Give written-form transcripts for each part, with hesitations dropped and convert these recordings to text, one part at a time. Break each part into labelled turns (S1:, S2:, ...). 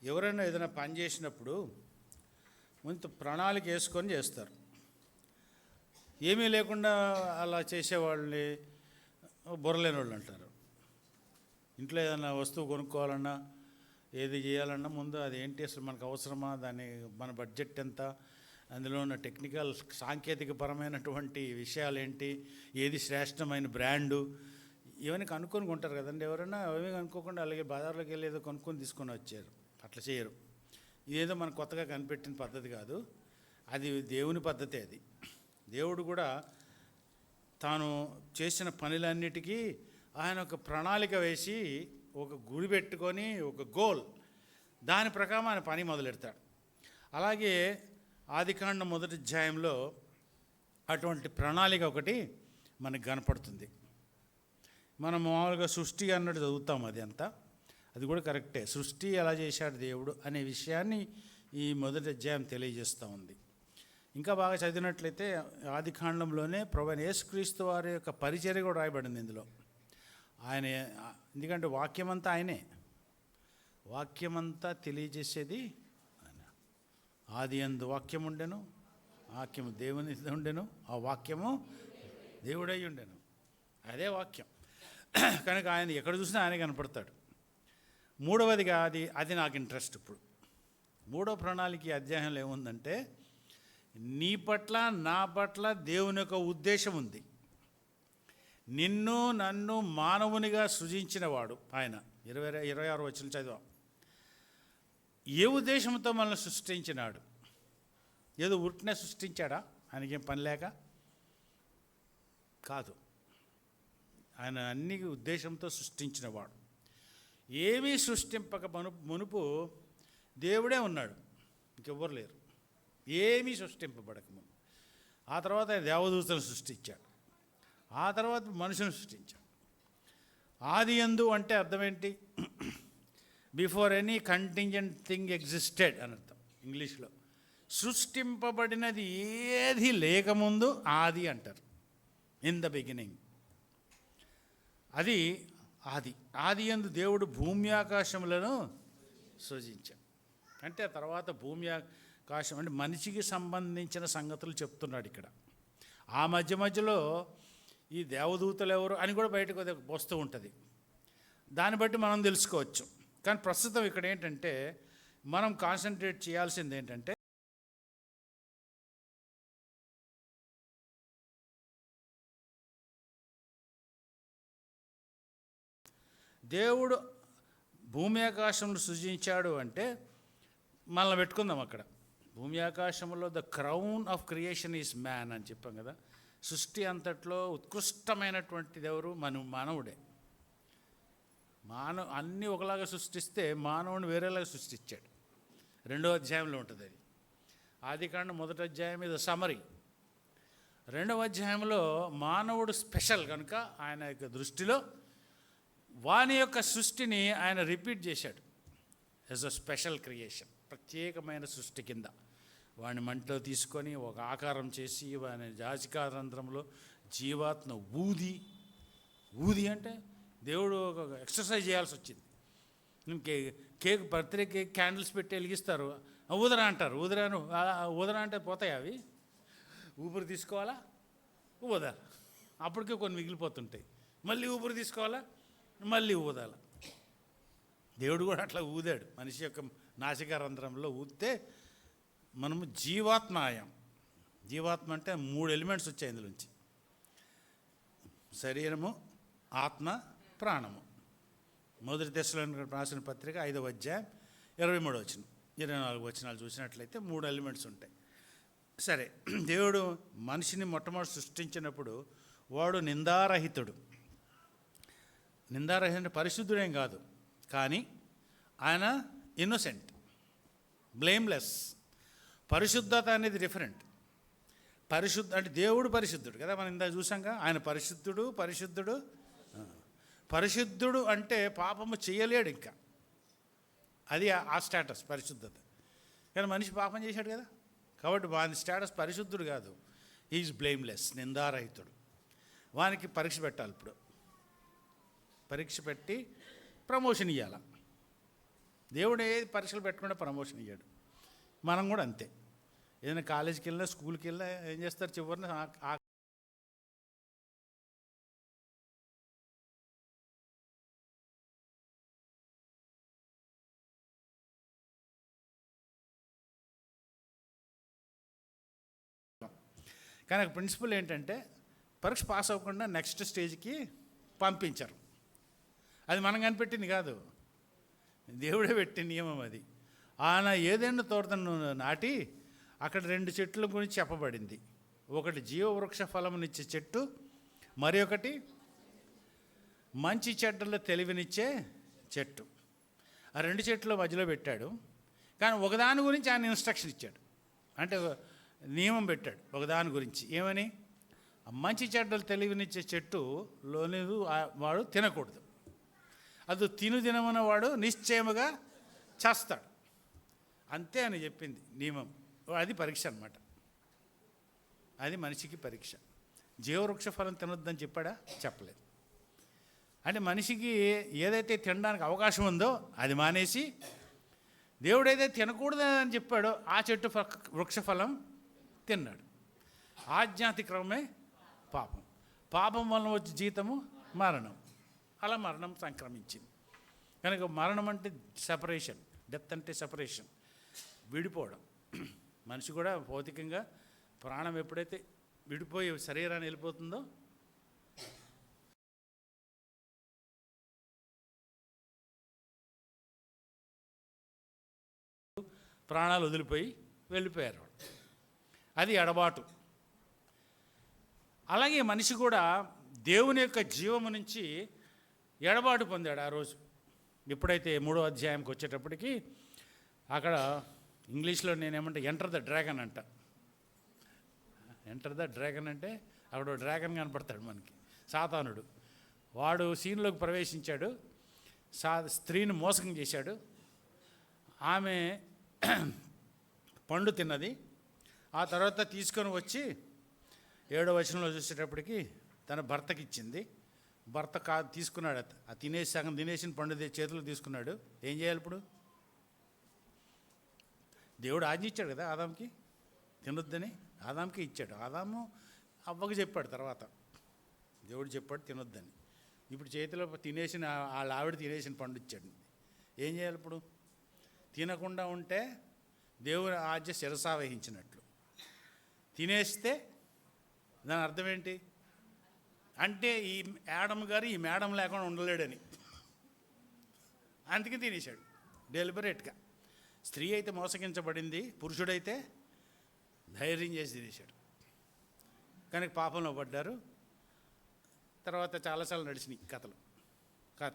S1: ఎవరైనా ఏదైనా పని చేసినప్పుడు ముందు ప్రణాళిక వేసుకొని చేస్తారు. ఏమీ లేకుండా అలా చేసేవాళ్ళని బుర్రలేని వాళ్ళు అంటారు. ఇంట్లో ఏదైనా వస్తువు కొనుక్కోవాలన్నా ఏది చేయాలన్నా ముందు అది ఏంటి, అసలు మనకు అవసరమా, దాని మన బడ్జెట్ ఎంత, అందులో ఉన్న టెక్నికల్ సాంకేతికపరమైనటువంటి విషయాలు ఏంటి, ఏది శ్రేష్టమైన బ్రాండు, ఇవన్నీ కనుక్కొని కొంటారు కదండి. ఎవరైనా అవి కనుక్కోకుండా అలాగే బజార్లోకి వెళ్ళి ఏదో కొనుక్కొని తీసుకొని వచ్చారు. అట్లా చేయరు. ఇదేదో మనకు కొత్తగా కనిపెట్టిన పద్ధతి కాదు, అది దేవుని పద్ధతే. అది దేవుడు కూడా తాను చేసిన పనులన్నిటికీ ఆయన ఒక ప్రణాళిక వేసి ఒక గురి పెట్టుకొని ఒక గోల్, దాని ప్రకారం ఆయన పని మొదలెడతాడు. అలాగే ఆదికాండం 1వ అధ్యాయంలో అటువంటి ప్రణాళిక ఒకటి మనకు కనపడుతుంది. మనం మామూలుగా సృష్టి అన్నట్టు చదువుతాం, అది అంతా, అది కూడా కరెక్టే. సృష్టి ఎలా చేశాడు దేవుడు అనే విషయాన్ని ఈ 1వ అధ్యాయం తెలియజేస్తూ ఉంది. ఇంకా బాగా చదివినట్లయితే ఆదికాండంలోనే ప్రభువైన యేసుక్రీస్తు వారి యొక్క పరిచర్య కూడా రాయబడింది ఇందులో. ఆయన, ఎందుకంటే వాక్యమంతా ఆయనే, వాక్యమంతా తెలియజేసేది ఆయన. ఆది యందు వాక్యం ఉండెను, వాక్యము దేవుని ఉండెను, ఆ వాక్యము దేవుడై ఉండెను, అదే వాక్యం. కనుక ఆయన ఎక్కడ చూసినా ఆయన కనపడతాడు. మూడవదిగా అది నాకు ఇంట్రెస్ట్. ఇప్పుడు 3వ ప్రణాళిక అధ్యాయంలో ఏముందంటే, నీ పట్ల నా పట్ల దేవుని యొక్క ఉద్దేశం ఉంది. నిన్ను నన్ను మానవునిగా సృజించినవాడు ఆయన. 26వ వచనం చదివాం. ఏ ఉద్దేశంతో మనల్ని సృష్టించినాడు? ఏదో ఉట్టినే సృష్టించాడా? ఆయనకేం పని లేక కాదు. ఆయన అన్ని ఉద్దేశంతో సృష్టించినవాడు. ఏమీ సృష్టింపక మునుపు దేవుడే ఉన్నాడు, ఇంకెవ్వరు లేరు. ఏమీ సృష్టింపబడకముందు. ఆ తర్వాత దేవదూతను సృష్టించాడు, ఆ తర్వాత మనుషుని సృష్టించాడు. ఆది యందు అంటే అర్థం ఏంటి? Before any contingent thing existed అని అర్థం ఇంగ్లీష్లో. సృష్టింపబడినది ఏది లేకముందు ఆది అంటారు. ఇన్ ద బిగినింగ్, అది ఆది. ఆది యందు దేవుడు భూమి ఆకాశములను సృజించాడు. అంటే ఆ తర్వాత భూమి ఆకాశం అంటే మనిషికి సంబంధించిన సంగతులు చెప్తున్నాడు ఇక్కడ. ఆ మధ్యలో ఈ దేవదూతలు ఎవరు అని కూడా బయటకు వస్తూ ఉంటుంది. దాన్ని బట్టి మనం తెలుసుకోవచ్చు. కానీ ప్రస్తుతం ఇక్కడ ఏంటంటే, మనం కాన్సన్ట్రేట్ చేయాల్సింది ఏంటంటే, దేవుడు భూమి ఆకాశంలో సృజించాడు అంటే మనల్ని పెట్టుకుందాం అక్కడ. భూమి ఆకాశంలో the crown of creation is man అని చెప్పాం కదా. సృష్టి అంతట్లో ఉత్కృష్టమైనటువంటిది ఎవరు? మానవుడే. అన్నీ ఒకలాగా సృష్టిస్తే మానవుని వేరేలాగా సృష్టించాడు. 2వ అధ్యాయంలో ఉంటుంది అది. ఆదికాండం 1వ అధ్యాయం ఇది సమరీ. 2వ అధ్యాయంలో మానవుడు స్పెషల్ కనుక ఆయన యొక్క దృష్టిలో వాని యొక్క సృష్టిని ఆయన రిపీట్ చేశాడు యాజ్ అ స్పెషల్ క్రియేషన్. ప్రత్యేకమైన సృష్టి కింద వాడిని మంటలో తీసుకొని ఒక ఆకారం చేసి వాని జాజికారంధ్రంలో జీవాత్మ ఊది అంటే దేవుడు ఒక ఎక్సర్సైజ్ చేయాల్సి వచ్చింది. కేక్ బర్త్డే కేక్ క్యాండిల్స్ పెట్టి వెలిగిస్తారు, ఊదరా అంటారు. ఊదరా అంటే పోతాయి అవి. ఊపిరి తీసుకోవాలా, ఊదాలి. అప్పటికే కొన్ని మిగిలిపోతుంటాయి. మళ్ళీ ఊపిరి తీసుకోవాలా, మళ్ళీ ఊదాలి. దేవుడు కూడా అట్లా ఊదాడు. మనిషి యొక్క నాసికారంధ్రంలో ఊదితే మనము జీవాత్మ అయ్యాం. జీవాత్మ అంటే 3 ఎలిమెంట్స్ వచ్చాయి ఇందులోంచి: శరీరము, ఆత్మ, ప్రాణము. 1 దశలోనికైకి రాసిన పత్రిక 5వ అధ్యాయం 23వ వచనం 24 వచనాలు చూసినట్లయితే 3 ఎలిమెంట్స్ ఉంటాయి. సరే, దేవుడు మనిషిని మొట్టమొదటి సృష్టించినప్పుడు వాడు నిందారహితుడు. నిందారహితుడు పరిశుద్ధుడేం కాదు, కానీ ఆయన ఇన్నోసెంట్, బ్లేమ్లెస్. పరిశుద్ధత అనేది డిఫరెంట్. అంటే దేవుడు పరిశుద్ధుడు కదా, మనం ఇందా చూసాంగా. ఆయన పరిశుద్ధుడు అంటే పాపము చేయలేడు ఇంకా. అది ఆ స్టేటస్ పరిశుద్ధత. కానీ మనిషి పాపం చేశాడు కదా, కాబట్టి వాని స్టేటస్ పరిశుద్ధుడు కాదు, ఈజ్ బ్లేమ్లెస్, నిందారహితుడు. వానికి పరీక్ష పెట్టాలి. ఇప్పుడు పరీక్ష పెట్టి ప్రమోషన్ ఇవ్వాలి. దేవుడు ఏది పరీక్షలు పెట్టకుండా ప్రమోషన్ ఇయ్యాడు. మనం కూడా అంతే. ఏదైనా కాలేజీకి వెళ్ళినా స్కూల్కి వెళ్ళినా ఏం చేస్తారు, చివరిన కానీ ప్రిన్సిపల్ ఏంటంటే పరీక్ష పాస్ అవ్వకుండా నెక్స్ట్ స్టేజ్కి పంపించరు. అది మనం కనిపెట్టింది కాదు, దేవుడే పెట్టిన నియమం అది. ఆయన ఏదైనా తోటను నాటి అక్కడ 2 చెట్ల గురించి చెప్పబడింది. ఒకటి జీవవృక్ష ఫలమునిచ్చే చెట్టు, మరి ఒకటి మంచి చెడ్డల తెలివినిచ్చే చెట్టు. ఆ 2 చెట్ల మధ్యలో పెట్టాడు. కానీ ఒకదాని గురించి ఆయన ఇన్స్ట్రక్షన్ ఇచ్చాడు, అంటే నియమం పెట్టాడు ఒకదాని గురించి. ఏమని? మంచి చెడ్డలు తెలివినిచ్చే చెట్టులోని వాడు తినకూడదు, అది తినమన్న వాడు నిశ్చయముగా చేస్తాడు. అంతే అని చెప్పింది నియమం. అది పరీక్ష అన్నమాట. అది మనిషికి పరీక్ష. జీవవృక్ష ఫలం తినొద్దని చెప్పాడా? చెప్పలేదు. అంటే మనిషికి ఏదైతే తినడానికి అవకాశం ఉందో అది మానేసి, దేవుడు ఏదైతే తినకూడదని చెప్పాడో ఆ చెట్టు వృక్షఫలం తిన్నాడు. ఆజ్ఞాతిక్రమమే పాపం. పాపం వలన వచ్చే జీతము మరణం. అలా మరణం సంక్రమించింది. కనుక మరణం అంటే సెపరేషన్, డెత్ అంటే సెపరేషన్, విడిపోవడం. మనిషి కూడా భౌతికంగా ప్రాణం ఎప్పుడైతే విడిపోయి శరీరాన్ని వెళ్ళిపోతుందో ప్రాణాలు వదిలిపోయి వెళ్ళిపోయారు. అది ఎడబాటు. అలాగే మనిషి కూడా దేవుని యొక్క జీవము నుంచి ఎడబాటు పొందాడు ఆ రోజు. ఎప్పుడైతే 3వ అధ్యాయంకి వచ్చేటప్పటికి అక్కడ ఇంగ్లీష్లో నేనేమంటే ఎంటర్ ద డ్రాగన్ అంట. ఎంటర్ ద డ్రాగన్ అంటే అక్కడ డ్రాగన్ కనపడతాడు మనకి, సాతానుడు. వాడు సీన్లోకి ప్రవేశించాడు, స్త్రీని మోసం చేశాడు. ఆమె పండు తిన్నది. ఆ తర్వాత తీసుకొని వచ్చి 7వ వచనంలో చూసేటప్పటికి తన భర్తకి ఇచ్చింది. భర్త తీసుకున్నాడు, ఆ సగం తినేసిన పండు చేతులు తీసుకున్నాడు. ఏం చేయాలి ఇప్పుడు? దేవుడు ఆజ్ఞ ఇచ్చాడు కదా ఆదాంకి తినొద్దని, ఆదాంకి ఇచ్చాడు. ఆదాము అవ్వకు చెప్పాడు, తర్వాత దేవుడు చెప్పాడు తినొద్దని. ఇప్పుడు చేతిలో తినేసిన వాళ్ళ ఆవిడ తినేసిన పండు ఇచ్చాడు. ఏం చేయాలి ఇప్పుడు? తినకుండా ఉంటే దేవుని ఆజ్ఞ శిరసావహించినట్లు, తినేస్తే దాని అర్థం ఏంటి అంటే ఈ యాడమ్ గారు ఈ మేడం లేకుండా ఉండలేడని, అందుకే తినేశాడు డెలిబరేట్గా. స్త్రీ అయితే మోసగించబడింది, పురుషుడైతే ధైర్యం చేసి తినేశాడు. కనుక పాపంలో పడ్డారు. తర్వాత చాలాసార్లు నడిచినాయి కథలు,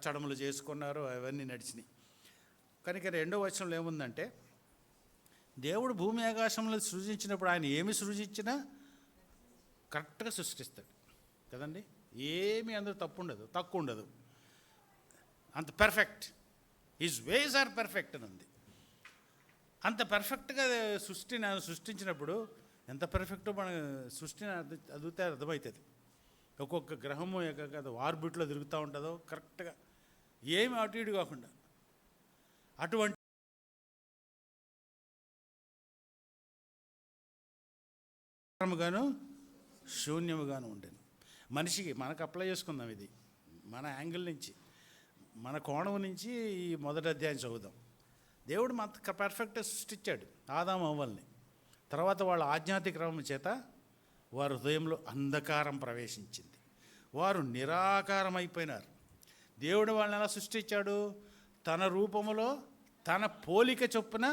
S1: చడములు చేసుకున్నారు, అవన్నీ నడిచినాయి. కనుక 2వ వచనంలో ఏముందంటే, దేవుడు భూమి ఆకాశంలో సృజించినప్పుడు ఆయన ఏమి సృజించినా కరెక్ట్గా సృష్టిస్తాడు కదండి. ఏమీ అందులో తప్పు ఉండదు, తక్కువ ఉండదు, అంత perfect. His ways are perfect అని ఉంది. అంత పర్ఫెక్ట్గా సృష్టించినప్పుడు ఎంత పర్ఫెక్టో మన సృష్టిని అదిగితే అర్థమవుతుంది. ఒక్కొక్క గ్రహము ఆర్బిట్లో తిరుగుతూ ఉంటుందో కరెక్ట్గా, ఏమి అటు ఇటు కాకుండా. అటువంటి గాను శూన్యముగాను ఉండేది. మనిషికి మనకు అప్లై చేసుకుందాం, ఇది మన యాంగిల్ నుంచి, మన కోణం నుంచి ఈ 1వ అధ్యాయం చదువుదాం. దేవుడు మనకు పర్ఫెక్ట్గా సృష్టించాడు ఆదాము అవ్వల్ని. తర్వాత వాళ్ళ ఆజ్ఞాతిక్రమం చేత వారి హృదయంలో అంధకారం ప్రవేశించింది, వారు నిరాకారం అయిపోయినారు. దేవుడు వాళ్ళని ఎలా సృష్టించాడు? తన రూపములో తన పోలిక చొప్పున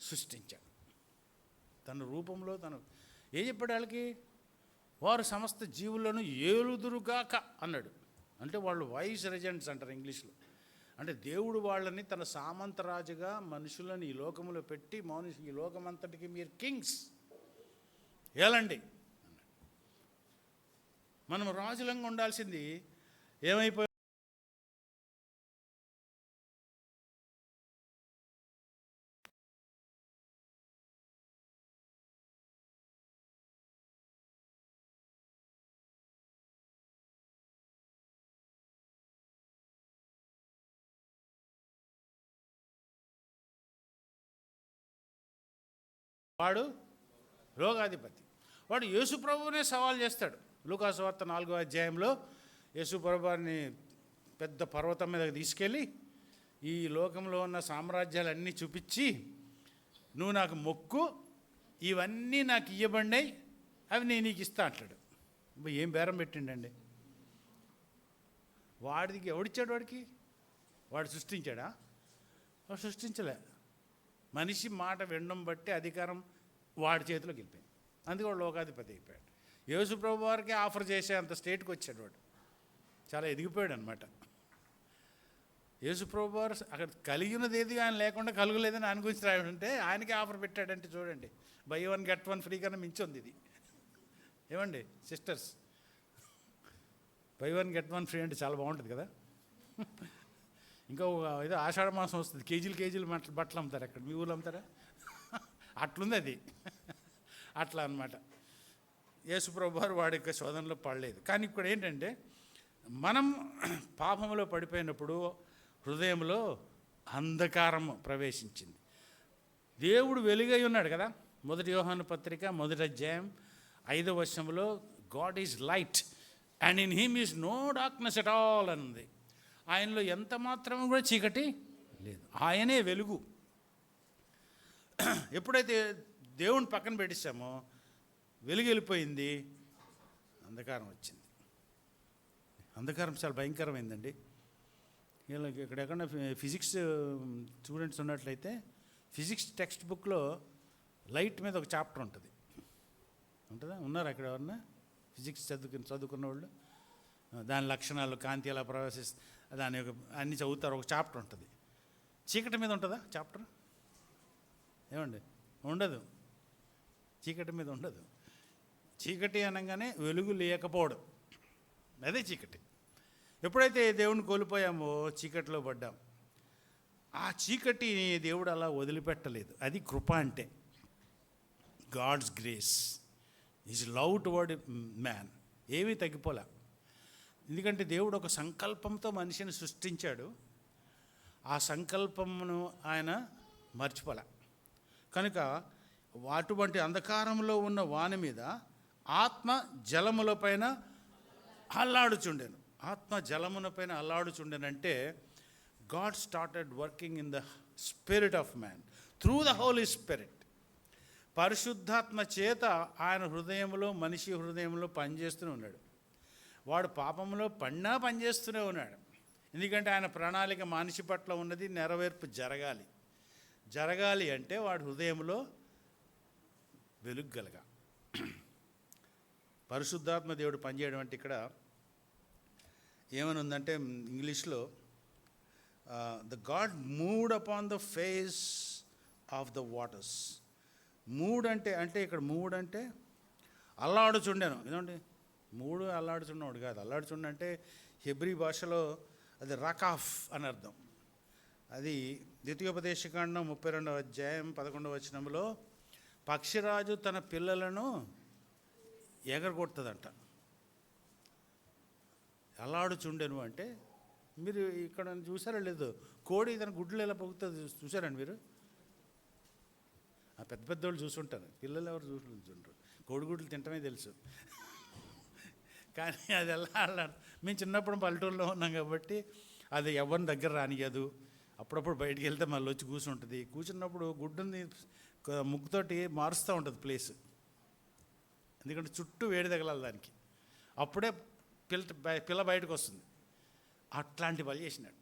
S1: సృష్టించాడు. తన రూపంలో ఏం చెప్పాడు వాళ్ళకి? వారు సమస్త జీవులను ఏలుదురుగాక అన్నాడు. అంటే వాళ్ళు వైస్ రెజెంట్స్ అంటారు ఇంగ్లీష్లో. అంటే దేవుడు వాళ్ళని తన సామంతరాజుగా మనుషులను ఈ లోకంలో పెట్టి, ఈ లోకమంతటికి మీరు కింగ్స్ ఏలండి. మనం రాజులంగా ఉండాల్సింది ఏమైపోయి వాడు రోగాధిపతి. వాడు యేసు ప్రభువునే సవాల్ చేస్తాడు. లూకాసు వార్త 4వ అధ్యాయంలో యేసు ప్రభువారిని పెద్ద పర్వతం మీదకి తీసుకెళ్ళి ఈ లోకంలో ఉన్న సామ్రాజ్యాలన్నీ చూపించి, నువ్వు నాకు మొక్కు, ఇవన్నీ నాకు ఇవ్వబడినాయి, అవి నేను నీకు ఇస్తా అంటాడు. ఏం బేరం పెట్టిండండి వాడికి? ఎవడిచ్చాడు వాడికి? వాడు సృష్టించాడా? వాడు సృష్టించలే. మనిషి మాట వినడం బట్టి అధికారం వాడి చేతిలోకి వెళ్ళిపోయింది. అందుకే వాడు లోకాధిపతి అయిపోయాడు. యేసు ప్రభు వారికి ఆఫర్ చేసే అంత స్టేట్కి వచ్చాడు వాడు. చాలా ఎదిగిపోయాడు అనమాట. యేసు ప్రభు వారు అక్కడ కలిగినది ఏది ఆయన లేకుండా కలుగలేదని ఆయన గురించి రాయడంటే ఆయనకే ఆఫర్ పెట్టాడంటే చూడండి, బై 1 get 1 ఫ్రీ కన్నా మించి ఉంది ఇది. ఏమండి సిస్టర్స్, బై 1 get 1 ఫ్రీ అంటే చాలా బాగుంటుంది కదా. ఇంకా ఏదో ఆషాఢ మాసం వస్తుంది, కేజీలు బట్టలు అమ్ముతారు అక్కడ. మీ ఊళ్ళో అమ్ముతారా? అట్లుంది అది. అట్లా అనమాట. యేసుప్రభు వారు వాడి యొక్క శోధనలో పడలేదు. కానీ ఇక్కడ ఏంటంటే, మనం పాపంలో పడిపోయినప్పుడు హృదయంలో అంధకారం ప్రవేశించింది. దేవుడు వెలుగై ఉన్నాడు కదా. 1 యోహాను పత్రిక 1వ అధ్యాయం 5వ వచనంలో God is light and in him is no darkness at all అని ఉంది. ఆయనలో ఎంత మాత్రం కూడా చీకటి లేదు. ఆయనే వెలుగు. ఎప్పుడైతే దేవుని పక్కన పెట్టిస్తామో వెలుగు వెళ్ళిపోయింది, అంధకారం వచ్చింది. అంధకారం చాలా భయంకరమైందండి. ఇక్కడెక్కడ ఫిజిక్స్ స్టూడెంట్స్ ఉన్నట్లయితే ఫిజిక్స్ టెక్స్ట్ బుక్లో లైట్ మీద ఒక చాప్టర్ ఉంటుంది. ఉంటుందా? ఉన్నారు అక్కడ ఎవరన్నా ఫిజిక్స్ చదువుకున్న వాళ్ళు? దాని లక్షణాలు, కాంతి ఎలా ప్రవేశిస్తుంది, దాని యొక్క అన్ని చదువుతారు. ఒక చాప్టర్ ఉంటుంది. చీకటి మీద ఉంటుందా చాప్టర్? ఏమండి? ఉండదు. చీకటి మీద ఉండదు. చీకటి అనగానే వెలుగు లేకపోవడం, అదే చీకటి. ఎప్పుడైతే దేవుని కోల్పోయామో చీకటిలో పడ్డాం. ఆ చీకటి దేవుడు అలా వదిలిపెట్టలేదు. అది కృప అంటే. God's grace is love toward man. ఏమీ తగ్గిపోలే. ఎందుకంటే దేవుడు ఒక సంకల్పంతో మనిషిని సృష్టించాడు. ఆ సంకల్పమును ఆయన మర్చిపోలే. కనుక అటువంటి అంధకారంలో ఉన్న వాని మీద ఆత్మ జలముల పైన అల్లాడుచుండెను. ఆత్మ జలముల పైన అల్లాడుచుండెనంటే God started working in the spirit of man through the Holy Spirit. పరిశుద్ధాత్మ చేత ఆయన హృదయంలో, మనిషి హృదయంలో పనిచేస్తూనే ఉన్నాడు. వాడు పాపంలో పడినా పనిచేస్తూనే ఉన్నాడు. ఎందుకంటే ఆయన ప్రణాళిక మనిషి పట్ల ఉన్నది నెరవేర్పు జరగాలి అంటే వాడు హృదయంలో వెలుగలగా. పరిశుద్ధాత్మ దేవుడు పనిచేయడం అంటే ఇక్కడ ఏమని ఉందంటే ఇంగ్లీష్లో the God mood upon the face of the waters. Mood అంటే ఇక్కడ మూడ్ అంటే అల్లాడుచుండెను. ఏదండి? మూడు అల్లాడుచున్నాడు కాదు. అల్లాడుచుండ అంటే హెబ్రీ భాషలో అది రకాఫ్ అని అర్థం. అది ద్వితీయోపదేశకాండం 32వ అధ్యాయం 11వ వచనంలో పక్షిరాజు తన పిల్లలను ఎగరగొడుతుందంట. అల్లాడుచుండెను అంటే మీరు ఇక్కడ చూసారా లేదు? కోడి తన గుడ్లు ఎలా పొగుతుంది చూసారండి మీరు? ఆ పెద్ద పెద్దోళ్ళు చూసుంటారు, పిల్లలు ఎవరు చూసుంటారు. కోడిగుడ్లు తింటమే తెలుసు. కానీ అది ఎలా అల్లాడు. మేము చిన్నప్పుడు పల్లెటూరులో ఉన్నాం కాబట్టి అది ఎవరిని దగ్గర రానియదు. అప్పుడప్పుడు బయటికి వెళ్తే మళ్ళీ వచ్చి కూర్చుంటుంది. కూర్చున్నప్పుడు గుడ్డుని ముగ్గుతోటి మారుస్తూ ఉంటుంది ప్లేస్. ఎందుకంటే చుట్టూ వేడి తగలాలి దానికి. అప్పుడే పిల్ల బయటకు వస్తుంది. అట్లాంటి పని చేసినాడు.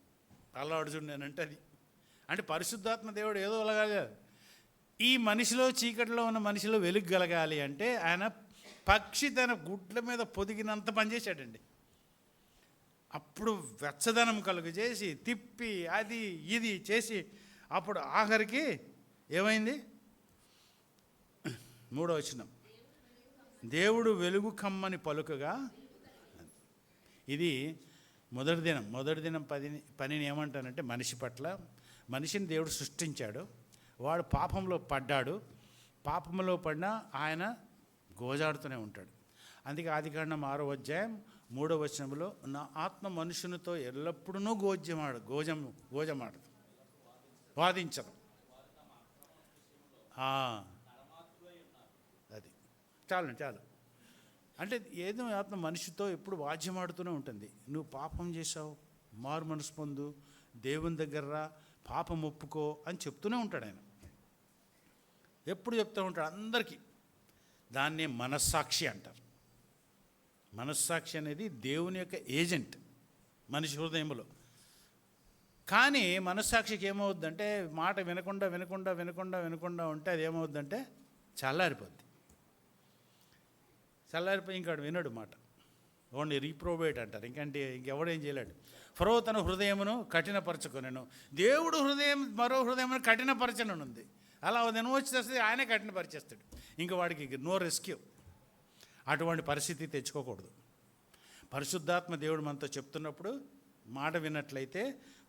S1: అల్లాడుచుండేనంటే అది అంటే పరిశుద్ధాత్మ దేవుడు ఏదో అలాగా ఈ మనిషిలో, చీకటిలో ఉన్న మనిషిలో వెలుగు కలగాలి అంటే ఆయన పక్షి తన గుడ్ల మీద పొదిగినంత పనిచేశాడండి. అప్పుడు వెచ్చదనం కలుగు చేసి తిప్పి అది ఇది చేసి అప్పుడు ఆఖరికి ఏమైంది? 3వ వచనం, దేవుడు వెలుగు కమ్మని పలుకగా. ఇది మొదటి దినం పనిని ఏమంటానంటే మనిషి పట్ల. మనిషిని దేవుడు సృష్టించాడు. వాడు పాపంలో పడ్డాడు. పాపంలో పడినా ఆయన గోజాడుతూనే ఉంటాడు. అందుకే ఆదికాండం 6వ అధ్యాయం 3వ వచనంలో నా ఆత్మ మనుషునితో ఎల్లప్పుడూ గోజమాడదు, వాదించదు. చాలు. అంటే ఏదో ఆత్మ మనిషితో ఎప్పుడు వాద్యమాడుతూనే ఉంటుంది. నువ్వు పాపం చేశావు, మారు మనసు పొందు, దేవుని దగ్గర రా, పాపం ఒప్పుకో అని చెప్తూనే ఉంటాడు ఆయన. ఎప్పుడు చెప్తూ ఉంటాడు అందరికీ. దాన్నే మనస్సాక్షి అంటారు. మనస్సాక్షి అనేది దేవుని యొక్క ఏజెంట్ మనిషి హృదయంలో. కానీ మనస్సాక్షికి ఏమవుద్దంటే మాట వినకుండా ఉంటే అది ఏమవుద్దంటే చల్లారిపోద్ది. చల్లారిపోయి ఇంకాడు వినడు మాట. ఓన్లీ రీప్రోబేట్ అంటారు. ఇంకెవడేం చేయలేడు. ఫరో తన హృదయమును కఠినపరచుకొనెను. దేవుడు హృదయం మరో హృదయమును కఠినపరచనుంది. అలా దినం వచ్చేస్తే ఆయనే కఠినపరిచేస్తాడు. ఇంకా వాడికి నో రెస్క్యూ. అటువంటి పరిస్థితి తెచ్చుకోకూడదు. పరిశుద్ధాత్మ దేవుడు మనతో చెప్తున్నప్పుడు మాట విన్నట్లయితే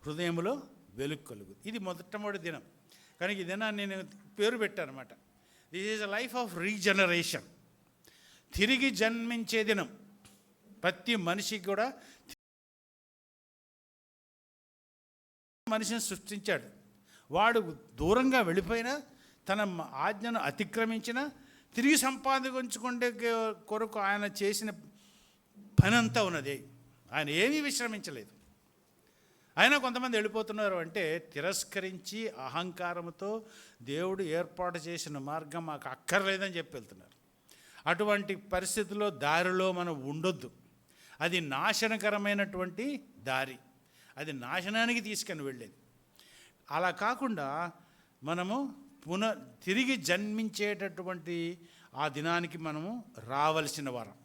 S1: హృదయంలో వెలుగు కలుగు. ఇది మొట్టమొదటి దినం. కానీ ఈ దినాన్ని నేను పేరు పెట్టానమాట. This is a life of regeneration. తిరిగి జన్మించే దినం. ప్రతి మనిషికి కూడా మనిషిని సృష్టించాడు. వాడు దూరంగా వెళ్ళిపోయినా, తన ఆజ్ఞను అతిక్రమించినా, తిరిగి సంపాదించుకుంటే కొరకు ఆయన చేసిన పని అంతా ఉన్నది. ఆయన ఏమీ విశ్రమించలేదు. అయినా కొంతమంది వెళ్ళిపోతున్నారు. అంటే తిరస్కరించి అహంకారంతో దేవుడు ఏర్పాటు చేసిన మార్గం మాకు అక్కర్లేదని చెప్పి వెళ్తున్నారు. అటువంటి పరిస్థితుల్లో దారిలో మనం ఉండొద్దు. అది నాశనకరమైనటువంటి దారి. అది నాశనానికి తీసుకొని వెళ్ళేది. అలా కాకుండా మనము తిరిగి జన్మించేటటువంటి ఆ దినానికి మనము రావలసిన వారం.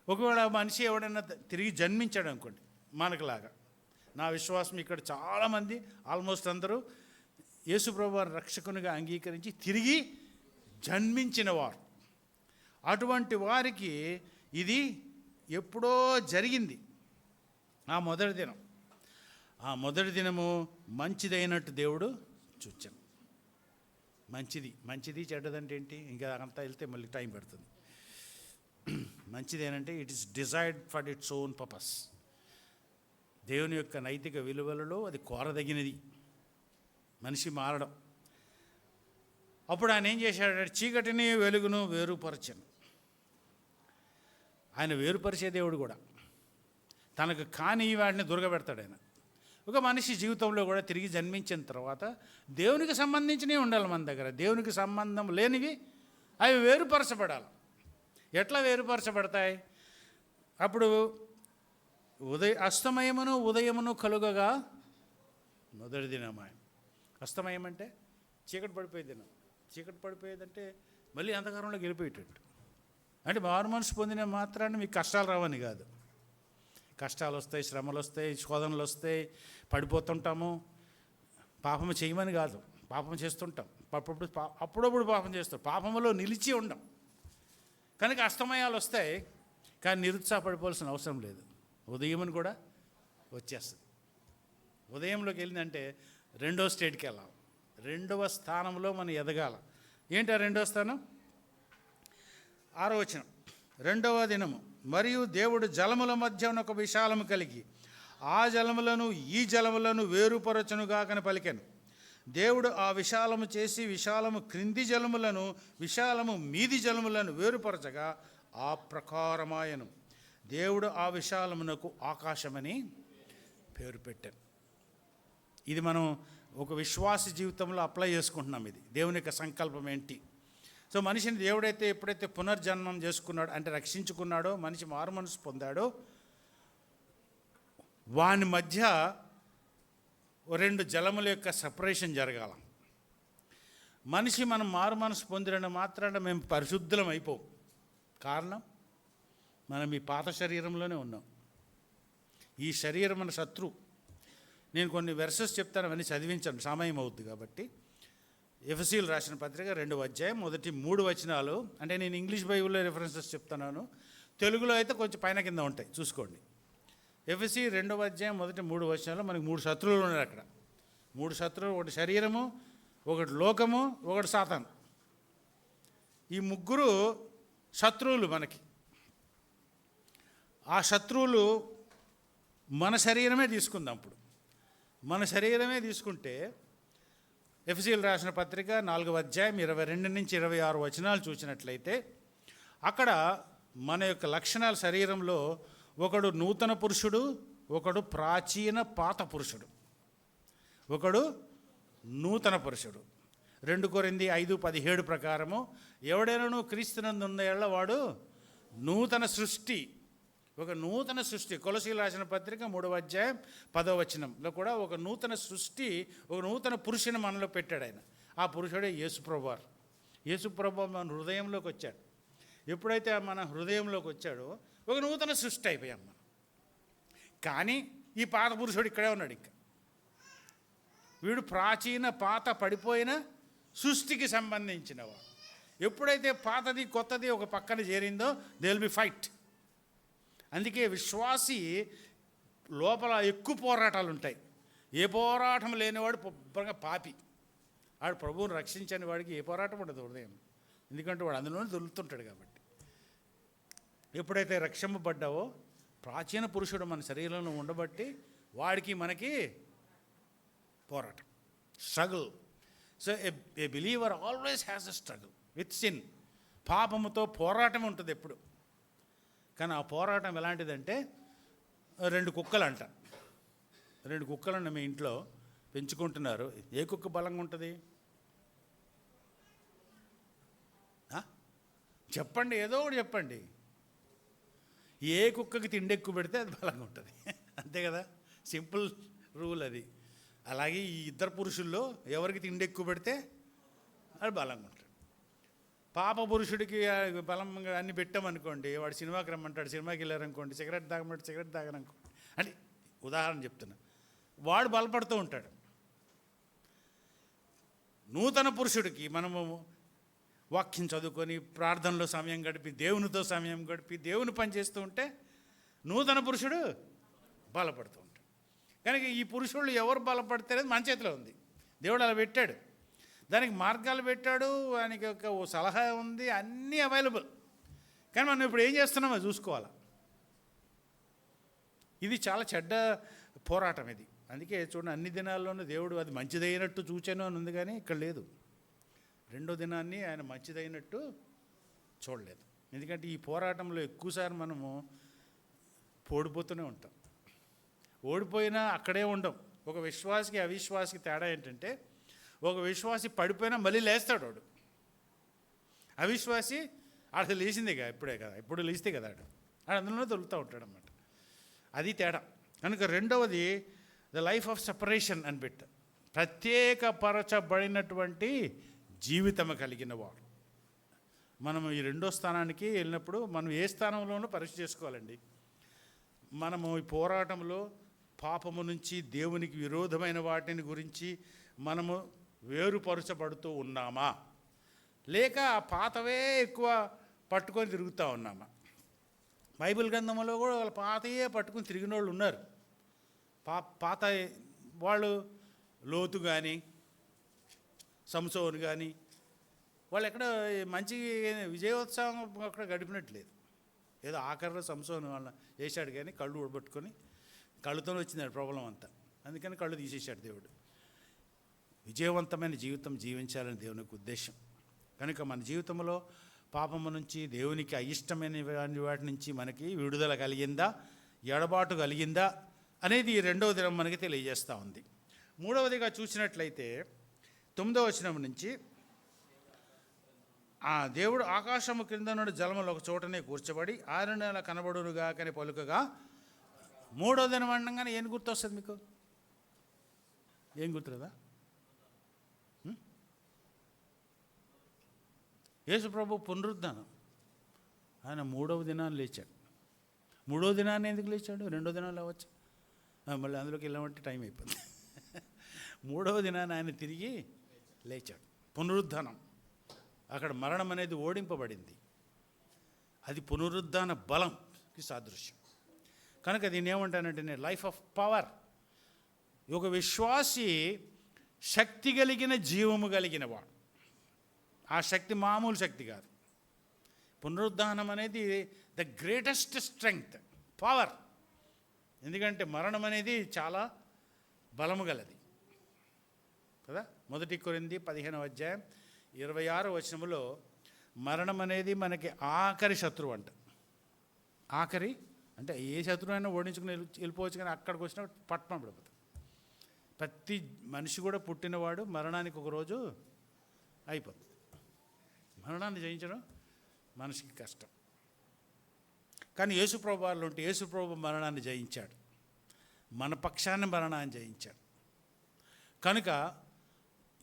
S1: ఒకవేళ మనిషి ఎవడైనా తిరిగి జన్మించాడు అనుకోండి, మనకులాగా. నా విశ్వాసం ఇక్కడ చాలామంది ఆల్మోస్ట్ అందరూ యేసుప్రభు వారిని రక్షకునిగా అంగీకరించి తిరిగి జన్మించిన వారు. అటువంటి వారికి ఇది ఎప్పుడో జరిగింది. ఆ మొదటి దినం. ఆ మొదటి దినము మంచిదైనట్టు దేవుడు చూచాను. మంచిది చెడ్డదంటే ఏంటి? ఇంకా అంతా వెళ్తే మళ్ళీ టైం పడుతుంది. మంచిదేనంటే it is desired for its own purpose. దేవుని యొక్క నైతిక విలువలలో అది కోరదగినది. మనిషి మారడం. అప్పుడు ఆయన ఏం చేశాడు? చీకటిని వెలుగును వేరుపరచను. ఆయన వేరుపరిచే దేవుడు కూడా. తనకు కాని వాటిని దొరకబెడతాడు ఆయన. ఒక మనిషి జీవితంలో కూడా తిరిగి జన్మించిన తర్వాత దేవునికి సంబంధించినవి ఉండాలి మన దగ్గర. దేవునికి సంబంధం లేనివి అవి వేరుపరచబడాలి. ఎట్లా వేరుపరచబడతాయి? అప్పుడు అస్తమయమును ఉదయమును కలుగగా మొదటి దినం. ఆయన అస్తమయం అంటే చీకటి పడిపోయే దినం. చీకటి పడిపోయేదంటే మళ్ళీ అంధకారంలో గెలిపోయేటట్టు. అంటే మారు మనసు పొందిన మాత్రాన్ని మీకు కష్టాలు రావని కాదు. కష్టాలు వస్తాయి, శ్రమలు వస్తాయి, శోధనలు వస్తాయి, పడిపోతుంటాము. పాపము చేయమని కాదు, పాపం చేస్తుంటాం. అప్పుడప్పుడు పాపం చేస్తాం. పాపంలో నిలిచి ఉండం కనుక అస్తమయాలు వస్తాయి. కానీ నిరుత్సాహపడిపోవాల్సిన అవసరం లేదు. ఉదయమును కూడా వచ్చేస్తుంది. ఉదయంలోకి వెళ్ళిందంటే రెండో స్టేట్కి వెళ్ళాలి. రెండవ స్థానంలో మనం ఎదగాల. ఏంటి ఆ రెండవ స్థానం? 6వ వచనం. రెండవ దినము మరియు దేవుడు జలముల మధ్య ఒక విశాలము కలిగి ఆ జలములను ఈ జలములను వేరుపరచునుగాకని పలికెను. దేవుడు ఆ విశాలము చేసి విశాలము క్రింది జలములను విశాలము మీది జలములను వేరుపరచగా ఆ ప్రకారమాయను. దేవుడు ఆ విశాలమునకు ఆకాశమని పేరు పెట్టాను. ఇది మనం ఒక విశ్వాస జీవితంలో అప్లై చేసుకుంటున్నాం. ఇది దేవుని యొక్క సంకల్పం ఏంటి? సో మనిషిని దేవుడైతే ఎప్పుడైతే పునర్జన్మం చేసుకున్నాడో, అంటే రక్షించుకున్నాడో, మనిషి మారు మనసు పొందాడో, వాని మధ్య 2 జలముల యొక్క సపరేషన్ జరగాల. మనం మారు మనసు పొందిన మాత్రాన మేము పరిశుద్ధులం అయిపోం. కారణం, మనం ఈ పాత శరీరంలోనే ఉన్నాం. ఈ శరీరం మన శత్రువు. నేను కొన్ని వెర్సెస్ చెప్తాను, అవన్నీ చదివించాను, సమయం అవుద్ది కాబట్టి. ఎఫెసీయులు రాసిన పత్రిక 2వ అధ్యాయం మొదటి 3 వచనాలు. అంటే నేను ఇంగ్లీష్ బైబిల్లో రెఫరెన్సెస్ చెప్తున్నాను, తెలుగులో అయితే కొంచెం పైన కింద ఉంటాయి, చూసుకోండి. ఎఫెసీ 2వ అధ్యాయం మొదటి 3 వచనాలు మనకి 3 శత్రువులు ఉన్నారు అక్కడ. 3 శత్రువులు, ఒకటి శరీరము, ఒకటి లోకము, ఒకటి సాతాను. ఈ 3 శత్రువులు మనకి. ఆ శత్రువులు మన శరీరమే తీసుకుందాం. ఇప్పుడు మన శరీరమే తీసుకుంటే ఎఫెసీయులు రాసిన పత్రిక 4వ అధ్యాయం 22 నుంచి 26 వచనాలు చూసినట్లయితే, అక్కడ మన యొక్క లక్షణాల శరీరంలో ఒకడు నూతన పురుషుడు, ఒకడు ప్రాచీన పాత పురుషుడు. ఒకడు నూతన పురుషుడు. 2 కొరింథీ 5:17 ప్రకారము ఎవడైనా క్రీస్తునందు ఉన్న యెడల వాడు నూతన సృష్టి, ఒక నూతన సృష్టి. కొలసీలు రాసిన పత్రిక 3వ అధ్యాయం 10వ వచనంలో కూడా ఒక నూతన సృష్టి, ఒక నూతన పురుషుని మనలో పెట్టాడు ఆయన. ఆ పురుషుడే యేసుప్రభువారు. యేసుప్రభు మన హృదయంలోకి వచ్చాడు. ఎప్పుడైతే మన హృదయంలోకి వచ్చాడో ఒక నూతన సృష్టి అయిపోయాం మనం. కానీ ఈ పాత పురుషుడు ఇక్కడే ఉన్నాడు. ఇంకా వీడు ప్రాచీన పాత పడిపోయిన సృష్టికి సంబంధించినవాడు. ఎప్పుడైతే పాతది కొత్తది ఒక పక్కన చేరిందో దే విల్ బి ఫైట్. అందుకే విశ్వాసి లోపల ఎక్కువ పోరాటాలు ఉంటాయి. ఏ పోరాటం లేనివాడు శుభ్రంగా పాపి. వాడు ప్రభువుని రక్షించని వాడికి ఏ పోరాటం ఉండదు హృదయం. ఎందుకంటే వాడు అందులోనే దొరుకుతుంటాడు కాబట్టి. ఎప్పుడైతే రక్షింపబడ్డావో ప్రాచీన పురుషుడు మన శరీరంలో ఉండబట్టి వాడికి మనకి పోరాటం, struggle. So a believer always has a struggle with sin. పాపముతో పోరాటం ఉంటుంది ఎప్పుడు. కానీ ఆ పోరాటం ఎలాంటిదంటే 2 కుక్కలు అంట. 2 కుక్కలను మీ ఇంట్లో పెంచుకుంటున్నారు. ఏ కుక్క బలంగా ఉంటుంది? చెప్పండి, ఏదో ఒకటి చెప్పండి. ఏ కుక్కకి తిండి ఎక్కువ పెడితే అది బలంగా ఉంటుంది. అంతే కదా, సింపుల్ రూల్ అది. అలాగే ఈ 2 పురుషుల్లో ఎవరికి తిండి ఎక్కువ పెడితే అది బలంగా ఉంటుంది. పాప పురుషుడికి బలంగా అన్ని పెట్టామనుకోండి, వాడు సినిమాకి రమ్మంటాడు, సినిమాకి వెళ్ళారనుకోండి, సిగరెట్ తాగమంటే సిగరెట్ తాగననుకోండి అని ఉదాహరణ చెప్తున్నా, వాడు బలపడుతూ ఉంటాడు. నూతన పురుషుడికి మనము వాక్యం చదువుకొని ప్రార్థనలో సమయం గడిపి దేవునితో సమయం గడిపి దేవుని పని చేస్తూ ఉంటే నూతన పురుషుడు బలపడుతూ ఉంటాడు. కనుక ఈ పురుషుళ్ళు ఎవరు బలపడితే మన చేతిలో ఉంది. దేవుడు అలా పెట్టాడు, దానికి మార్గాలు పెట్టాడు, దానికి ఒక సలహా ఉంది, అన్నీ అవైలబుల్. కానీ మనం ఇప్పుడు ఏం చేస్తున్నామో చూసుకోవాలి. ఇది చాలా చెడ్డ పోరాటం ఇది. అందుకే చూడండి, అన్ని దినాల్లోనూ దేవుడు అది మంచిదైనట్టు చూచాను అని ఉంది, కానీ ఇక్కడ లేదు. 2వ దినాన్ని ఆయన మంచిదైనట్టు చూడలేదు. ఎందుకంటే ఈ పోరాటంలో ఎక్కువసారి మనము ఓడిపోతూనే ఉంటాం. ఓడిపోయినా అక్కడే ఉండం. ఒక విశ్వాసికి అవిశ్వాసికి తేడా ఏంటంటే, ఒక విశ్వాసి పడిపోయినా మళ్ళీ లేస్తాడు వాడు. అవిశ్వాసి అసలు లేచిందే కదా, ఇప్పుడే కదా, ఇప్పుడు లేస్తే కదా ఆడు అందులోనే తొలుతూ ఉంటాడు అన్నమాట. అది తేడా. కనుక 2వది ద లైఫ్ ఆఫ్ సెపరేషన్ అని పెట్ట, ప్రత్యేకపరచబడినటువంటి జీవితం కలిగిన వాడు. మనము ఈ 2వ స్థానానికి వెళ్ళినప్పుడు మనం ఏ స్థానంలోనూ పరీక్ష చేసుకోవాలండి. మనము ఈ పోరాటంలో పాపము నుంచి దేవునికి విరోధమైన వాటిని గురించి మనము వేరుపరచబడుతూ ఉన్నామా, లేక ఆ పాతవే ఎక్కువ పట్టుకొని తిరుగుతూ ఉన్నామా? బైబిల్ గ్రంథంలో కూడా వాళ్ళ పాతయే పట్టుకుని తిరిగిన వాళ్ళు ఉన్నారు. పాత వాళ్ళు లోతు కానీ సంసోను కానీ వాళ్ళు ఎక్కడ మంచి విజయోత్సవం అక్కడ గడిపినట్లేదు. ఏదో ఆఖరిలో సంసోను వాళ్ళ వేశాడు కానీ కళ్ళు ఊడబట్టుకొని, కళ్ళుతో వచ్చింది ప్రాబ్లం అంతా. అందుకని కళ్ళు తీసేశాడు దేవుడు. విజయవంతమైన జీవితం జీవించాలని దేవునికి ఉద్దేశం. కనుక మన జీవితంలో పాపము నుంచి దేవునికి అయిష్టమైన వాటి నుంచి మనకి విడుదల కలిగిందా, ఎడబాటు కలిగిందా అనేది ఈ 2వ దినం మనకి తెలియజేస్తూ ఉంది. 3వదిగా చూసినట్లయితే 9వ వచనం నుంచి, ఆ దేవుడు ఆకాశము క్రింద నుండి జలములు ఒక చోటనే కూర్చబడి 6 నెలల కనబడునుగా కని పలుకగా. 3వ దినం అనగానే ఏం గుర్తొస్తుంది మీకు? ఏం గుర్తులేదా? యేసు ప్రభు పునరుద్ధానం. ఆయన 3వ దినాన్ని లేచాడు. 3వ దినాన్ని ఎందుకు లేచాడు? 2వ దినాలు అవ్వచ్చు, మళ్ళీ అందులోకి వెళ్ళామంటే టైం అయిపోయింది. 3వ దినాన్ని ఆయన తిరిగి లేచాడు. పునరుద్ధానం. అక్కడ మరణం అనేది ఓడింపబడింది. అది పునరుద్ధాన బలంకి సాదృశ్యం. కనుక దీన్ని ఏమంటానంటే నేను లైఫ్ ఆఫ్ పవర్. ఒక విశ్వాసి శక్తి కలిగిన జీవము కలిగిన వాడు. ఆ శక్తి మామూలు శక్తి కాదు. పునరుద్ధానం అనేది ద గ్రేటెస్ట్ స్ట్రెంగ్త్, పవర్. ఎందుకంటే మరణం అనేది చాలా బలము గలది కదా. 1 కొరింథీ 15వ అధ్యాయం 26వ వచనములో మరణం అనేది మనకి ఆఖరి శత్రువు అంట. ఆఖరి అంటే ఏ శత్రువు అయినా ఓడించుకుని వెళ్ళిపోవచ్చు, కానీ అక్కడికి వచ్చిన పట్నం పడిపోతుంది. ప్రతి మనిషి కూడా పుట్టినవాడు మరణానికి ఒకరోజు అయిపోతుంది. మరణాన్ని జయించడం మనిషికి కష్టం. కానీ యేసుప్రభు వారిలో ఉంటే యేసుప్రభు మరణాన్ని జయించాడు, మన పక్షాన్ని మరణాన్ని జయించాడు. కనుక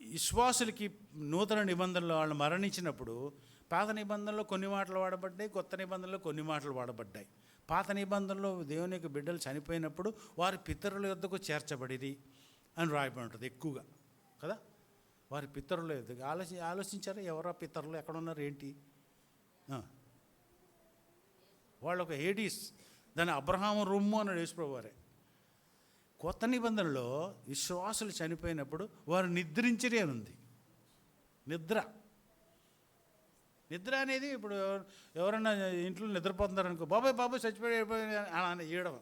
S1: విశ్వాసులకి నూతన నిబంధనలో వాళ్ళు మరణించినప్పుడు పాత నిబంధనలో కొన్ని మాటలు వాడబడ్డాయి, కొత్త నిబంధనలో కొన్ని మాటలు వాడబడ్డాయి. పాత నిబంధనలో దేవుని యొక్క బిడ్డలు చనిపోయినప్పుడు వారి పితరుల యొద్దకు చేర్చబడిరి అని రాయబడి ఉంటుంది ఎక్కువగా కదా. వారి పితరుల యొద్దకు ఆలోచించారా? ఎవరో పితరులు ఎక్కడున్నారు ఏంటి? వాళ్ళు ఒక హేడీస్, దాని అబ్రహాము రొమ్ము అన్నాడు యేసుప్రభు వారే. కొత్త నిబంధనలో విశ్వాసులు చనిపోయినప్పుడు వారు నిద్రించరే అని ఉంది. నిద్ర అనేది ఇప్పుడు ఎవరన్నా ఇంట్లో నిద్రపోతున్నారనుకో, బాబాయ్ చచ్చిపోయి అని ఏడవ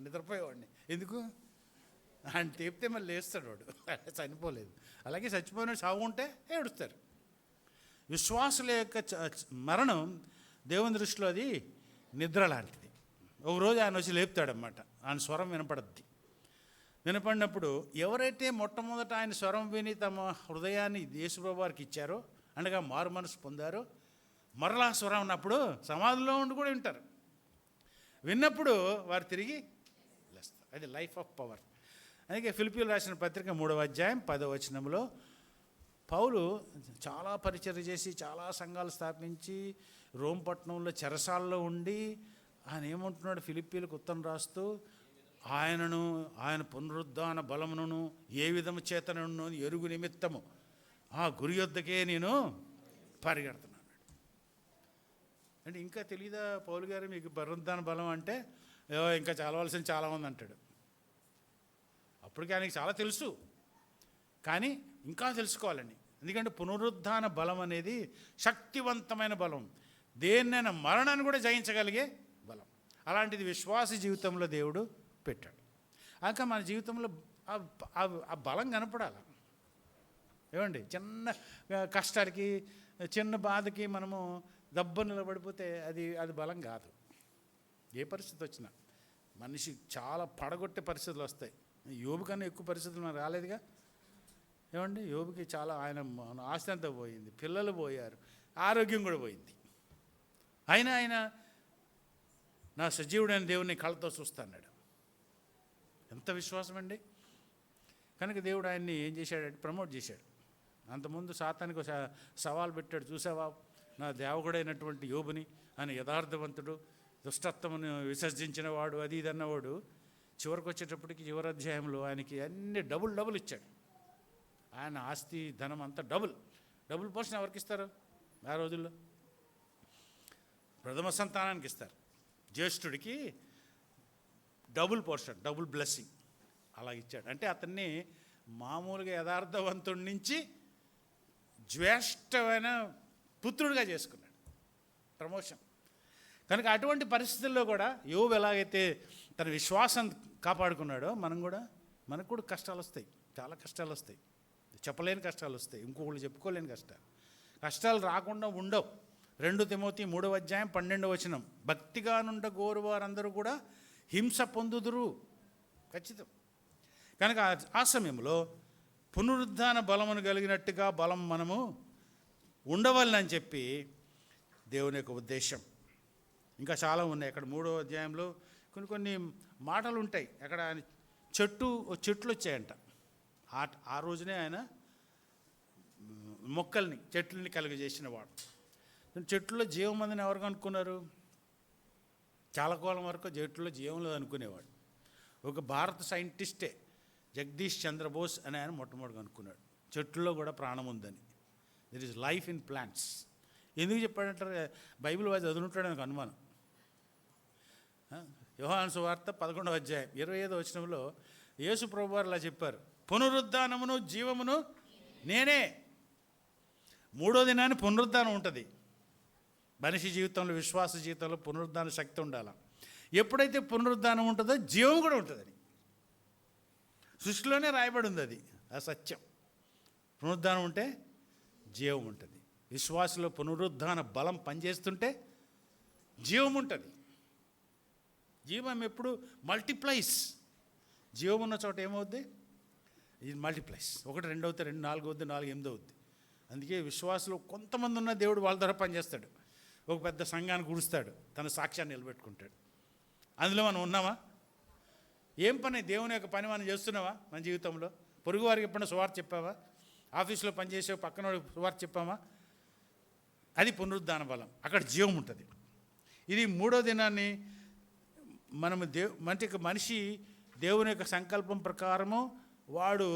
S1: నిద్రపోయేవాడిని. ఎందుకు ఆయన తేపితే మళ్ళీ లేస్తాడు వాడు, చనిపోలేదు. అలాగే చచ్చిపోయిన సాగు ఉంటే ఏడుస్తారు. విశ్వాసుల యొక్క మరణం దేవుని దృష్టిలో అది నిద్ర లాంటిది. ఒకరోజు ఆయన వచ్చి లేపుతాడనమాట. ఆయన స్వరం వినపడినప్పుడు ఎవరైతే మొట్టమొదట ఆయన స్వరం విని తమ హృదయాన్ని యేసుప్రభు వారికి ఇచ్చారో, అనగా మారు మనసు పొందారో, మరలా స్వరం ఉన్నప్పుడు సమాధిలో ఉండి కూడా వింటారు. విన్నప్పుడు వారు తిరిగి లేస్తారు. అది లైఫ్ ఆఫ్ పవర్. అందుకే ఫిలిప్పీయులు రాసిన పత్రిక 3వ అధ్యాయం 10వ వచనంలో పౌలు చాలా పరిచర్య చేసి చాలా సంఘాలు స్థాపించి రోమ్ పట్టణంలో చెరసాల్లో ఉండి ఆయన ఏమంటున్నాడు, ఫిలిప్పీయులకు ఉత్తరం రాస్తూ, ఆయన పునరుద్ధాన బలమును ఏ విధము చేతనను ఎరుగు నిమిత్తము ఆ గురి యొద్దకే నేను పరిగెడుతున్నాను. అంటే ఇంకా తెలీదా పౌలు గారు మీకు పునరుద్ధాన బలం అంటే? ఇంకా చదవాల్సిన చాలా ఉంది అంటాడు. అప్పటికి ఆయనకి చాలా తెలుసు, కానీ ఇంకా తెలుసుకోవాలని. ఎందుకంటే పునరుద్ధాన బలం అనేది శక్తివంతమైన బలం, దేన్నైనా మరణాన్ని కూడా జయించగలిగే బలం. అలాంటిది విశ్వాస జీవితంలో దేవుడు పెట్టాడు. ఇంకా మన జీవితంలో ఆ బలం కనపడాలి. ఏమండి, చిన్న కష్టానికి చిన్న బాధకి మనము దెబ్బ నిలబడిపోతే అది బలం కాదు. ఏ పరిస్థితి వచ్చినా మనిషి చాలా పడగొట్టే పరిస్థితులు వస్తాయి. యోబు కన్నా ఎక్కువ పరిస్థితులు మనకు రాలేదుగా. ఏమండి, యోబుకి చాలా ఆయన ఆస్తి అంతా పోయింది, పిల్లలు పోయారు, ఆరోగ్యం కూడా పోయింది. ఆయన నా సజీవుడైన దేవుని కళ్ళతో చూస్తాడు. ఎంత విశ్వాసం అండి. కనుక దేవుడు ఆయన్ని ఏం చేశాడంటే ప్రమోట్ చేశాడు. అంతకుముందు సాతానికి ఒక సవాల్ పెట్టాడు, చూసావా నా దేవకుడైనటువంటి యోబుని, ఆయన యథార్థవంతుడు, దుష్టత్వమును విసర్జించిన వాడు, అది ఇది అన్నవాడు. చివరికి వచ్చేటప్పటికి చివరి అధ్యాయంలో ఆయనకి అన్ని డబుల్ ఇచ్చాడు. ఆయన ఆస్తి ధనం అంతా డబుల్ పోర్షన్ ఎవరికి ఇస్తారు ఆ రోజుల్లో? ప్రథమ సంతానానికి ఇస్తారు. జ్యేష్ఠుడికి డబుల్ పోర్షన్, డబుల్ బ్లెస్సింగ్ అలా ఇచ్చాడు. అంటే అతన్ని మామూలుగా యథార్థవంతుడి నుంచి జ్యేష్ఠమైన పుత్రుడిగా చేసుకున్నాడు, ప్రమోషన్. కనుక అటువంటి పరిస్థితుల్లో కూడా యోబు ఎలాగైతే తన విశ్వాసం కాపాడుకున్నాడో మనకు కూడా కష్టాలు వస్తాయి, చాలా కష్టాలు వస్తాయి, చెప్పలేని కష్టాలు వస్తాయి, ఇంకొకళ్ళు చెప్పుకోలేని కష్టాలు రాకుండా ఉండవు. 2 తిమోతి 3వ అధ్యాయం 12వ వచనం, భక్తిగా నుండ గోరు వారందరూ కూడా హింస పొందుదురు, ఖచ్చితం. కనుక ఆ సమయంలో పునరుద్ధాన బలమును కలిగినట్టుగా బలం మనము ఉండవాలని చెప్పి దేవుని యొక్క ఉద్దేశం. ఇంకా చాలా ఉన్నాయి. అక్కడ 3వ అధ్యాయంలో కొన్ని మాటలు ఉంటాయి. అక్కడ ఆయన చెట్లు వచ్చాయంట. ఆ రోజునే ఆయన చెట్లని కలుగజేసిన వాడు. చెట్లలో జీవం అందని ఎవరు కనుక్కున్నారు? చాలా కాలం వరకు చెట్లలో జీవం లేదు అనుకునేవాడు. ఒక భారత సైంటిస్టే జగదీష్ చంద్రబోస్ అని ఆయన మొట్టమొదటి కనుక్కున్నాడు, చెట్లలో కూడా ప్రాణం ఉందని. There is life in plants. ఎందుకు చెప్పాడంటారు? బైబిల్ వాది చదువుంటాడు నాకు అనుమానం. యోహాను సువార్త 11వ అధ్యాయం 25వ వచనంలో యేసు ప్రభువారు ఇలా చెప్పారు, పునరుద్ధానమును జీవమును నేనే. 3వ దినాన్ని పునరుద్ధానం ఉంటుంది. మనిషి జీవితంలో, విశ్వాస జీవితంలో పునరుద్ధాన శక్తి ఉండాలి. ఎప్పుడైతే పునరుద్ధానం ఉంటుందో జీవం కూడా ఉంటుందని సృష్టిలోనే రాయబడి ఉంది. అది ఆ సత్యం. పునరుద్ధానం ఉంటే జీవం ఉంటుంది. విశ్వాసలో పునరుద్ధాన బలం పనిచేస్తుంటే జీవం ఉంటుంది. జీవం ఎప్పుడు మల్టిప్లైస్. జీవం ఉన్న చోట ఏమవుద్ది? ఇది మల్టిప్లైస్. 1 2 అవుతుంది, 2 4 అవుద్ది, 4 8 అవుద్ది. అందుకే విశ్వాసంలో కొంతమంది ఉన్న దేవుడు వాళ్ళ ద్వారా పనిచేస్తాడు. ఒక పెద్ద సంఘాన్ని గుడుస్తాడు, తన సాక్ష్యాన్ని నిలబెట్టుకుంటాడు. అందులో మనం ఉన్నామా? ఏం పని? దేవుని యొక్క పని మనం చేస్తున్నావా మన జీవితంలో? పొరుగు వారికి ఎప్పుడైనా సువార్త చెప్పావా? ఆఫీస్లో పనిచేసే పక్కన సువార్త చెప్పామా? అది పునరుద్ధాన బలం. అక్కడ జీవం ఉంటుంది. ఇది 3వ దినాన్ని మనము మనిషి దేవుని యొక్క సంకల్పం ప్రకారము వాడు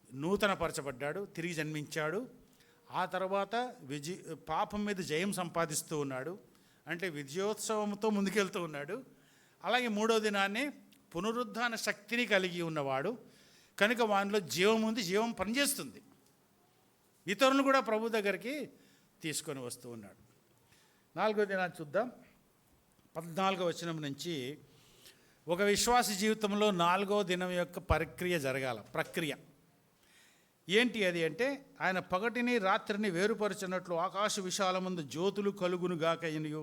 S1: నూతనపరచబడ్డాడు, తిరిగి జన్మించాడు. ఆ తర్వాత పాపం మీద జయం సంపాదిస్తూ ఉన్నాడు, అంటే విజయోత్సవంతో ముందుకెళ్తూ ఉన్నాడు. అలాగే 3వ దినాన్ని పునరుద్ధాన శక్తిని కలిగి ఉన్నవాడు కనుక వానిలో జీవం ఉంది, జీవం పనిచేస్తుంది. ఇతరులను కూడా ప్రభు దగ్గరికి తీసుకొని వస్తూ ఉన్నాడు. 4వ దినాన్ని చూద్దాం. 14వ వచనం నుంచి, ఒక విశ్వాస జీవితంలో 4వ దినం యొక్క ప్రక్రియ ఏంటి అది అంటే, ఆయన పగటిని రాత్రిని వేరుపరచినట్లు ఆకాశ విశాలమందు జ్యోతులు కలుగును గాకయనియు,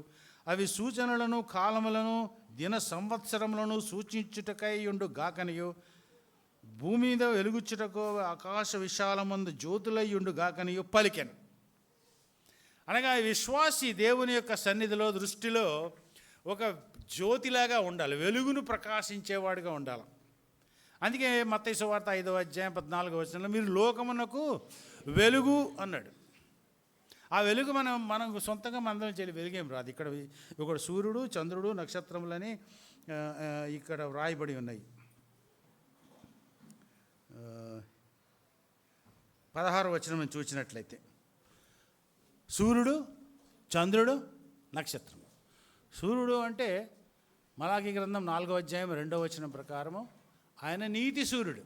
S1: అవి సూచనలను కాలములను దిన సంవత్సరములను సూచించుటకై ఉండు గాకనియు, భూమి మీద వెలుగుచ్చుటకు ఆకాశ విశాలమందు జ్యోతులై ఉండు గాకనియు పలికెను. అనగా విశ్వాసి దేవుని యొక్క సన్నిధిలో దృష్టిలో ఒక జ్యోతిలాగా ఉండాలి, వెలుగును ప్రకాశించేవాడిగా ఉండాలి. అందుకే మత్తయి సువార్త 5వ అధ్యాయం 14వ వచనంలో మీరు లోకమునకు వెలుగు అన్నాడు. ఆ వెలుగు మనం సొంతంగా మందరం చేయలేదు, వెలుగేం రాదు. ఇక్కడ సూర్యుడు, చంద్రుడు, నక్షత్రములని ఇక్కడ వ్రాయబడి ఉన్నాయి. 16వ వచనం చూసినట్లయితే, సూర్యుడు, చంద్రుడు, నక్షత్రం. సూర్యుడు అంటే మలాకీ గ్రంథం 4వ అధ్యాయం 2వ వచనం ప్రకారము ఆయన నీతి సూర్యుడు.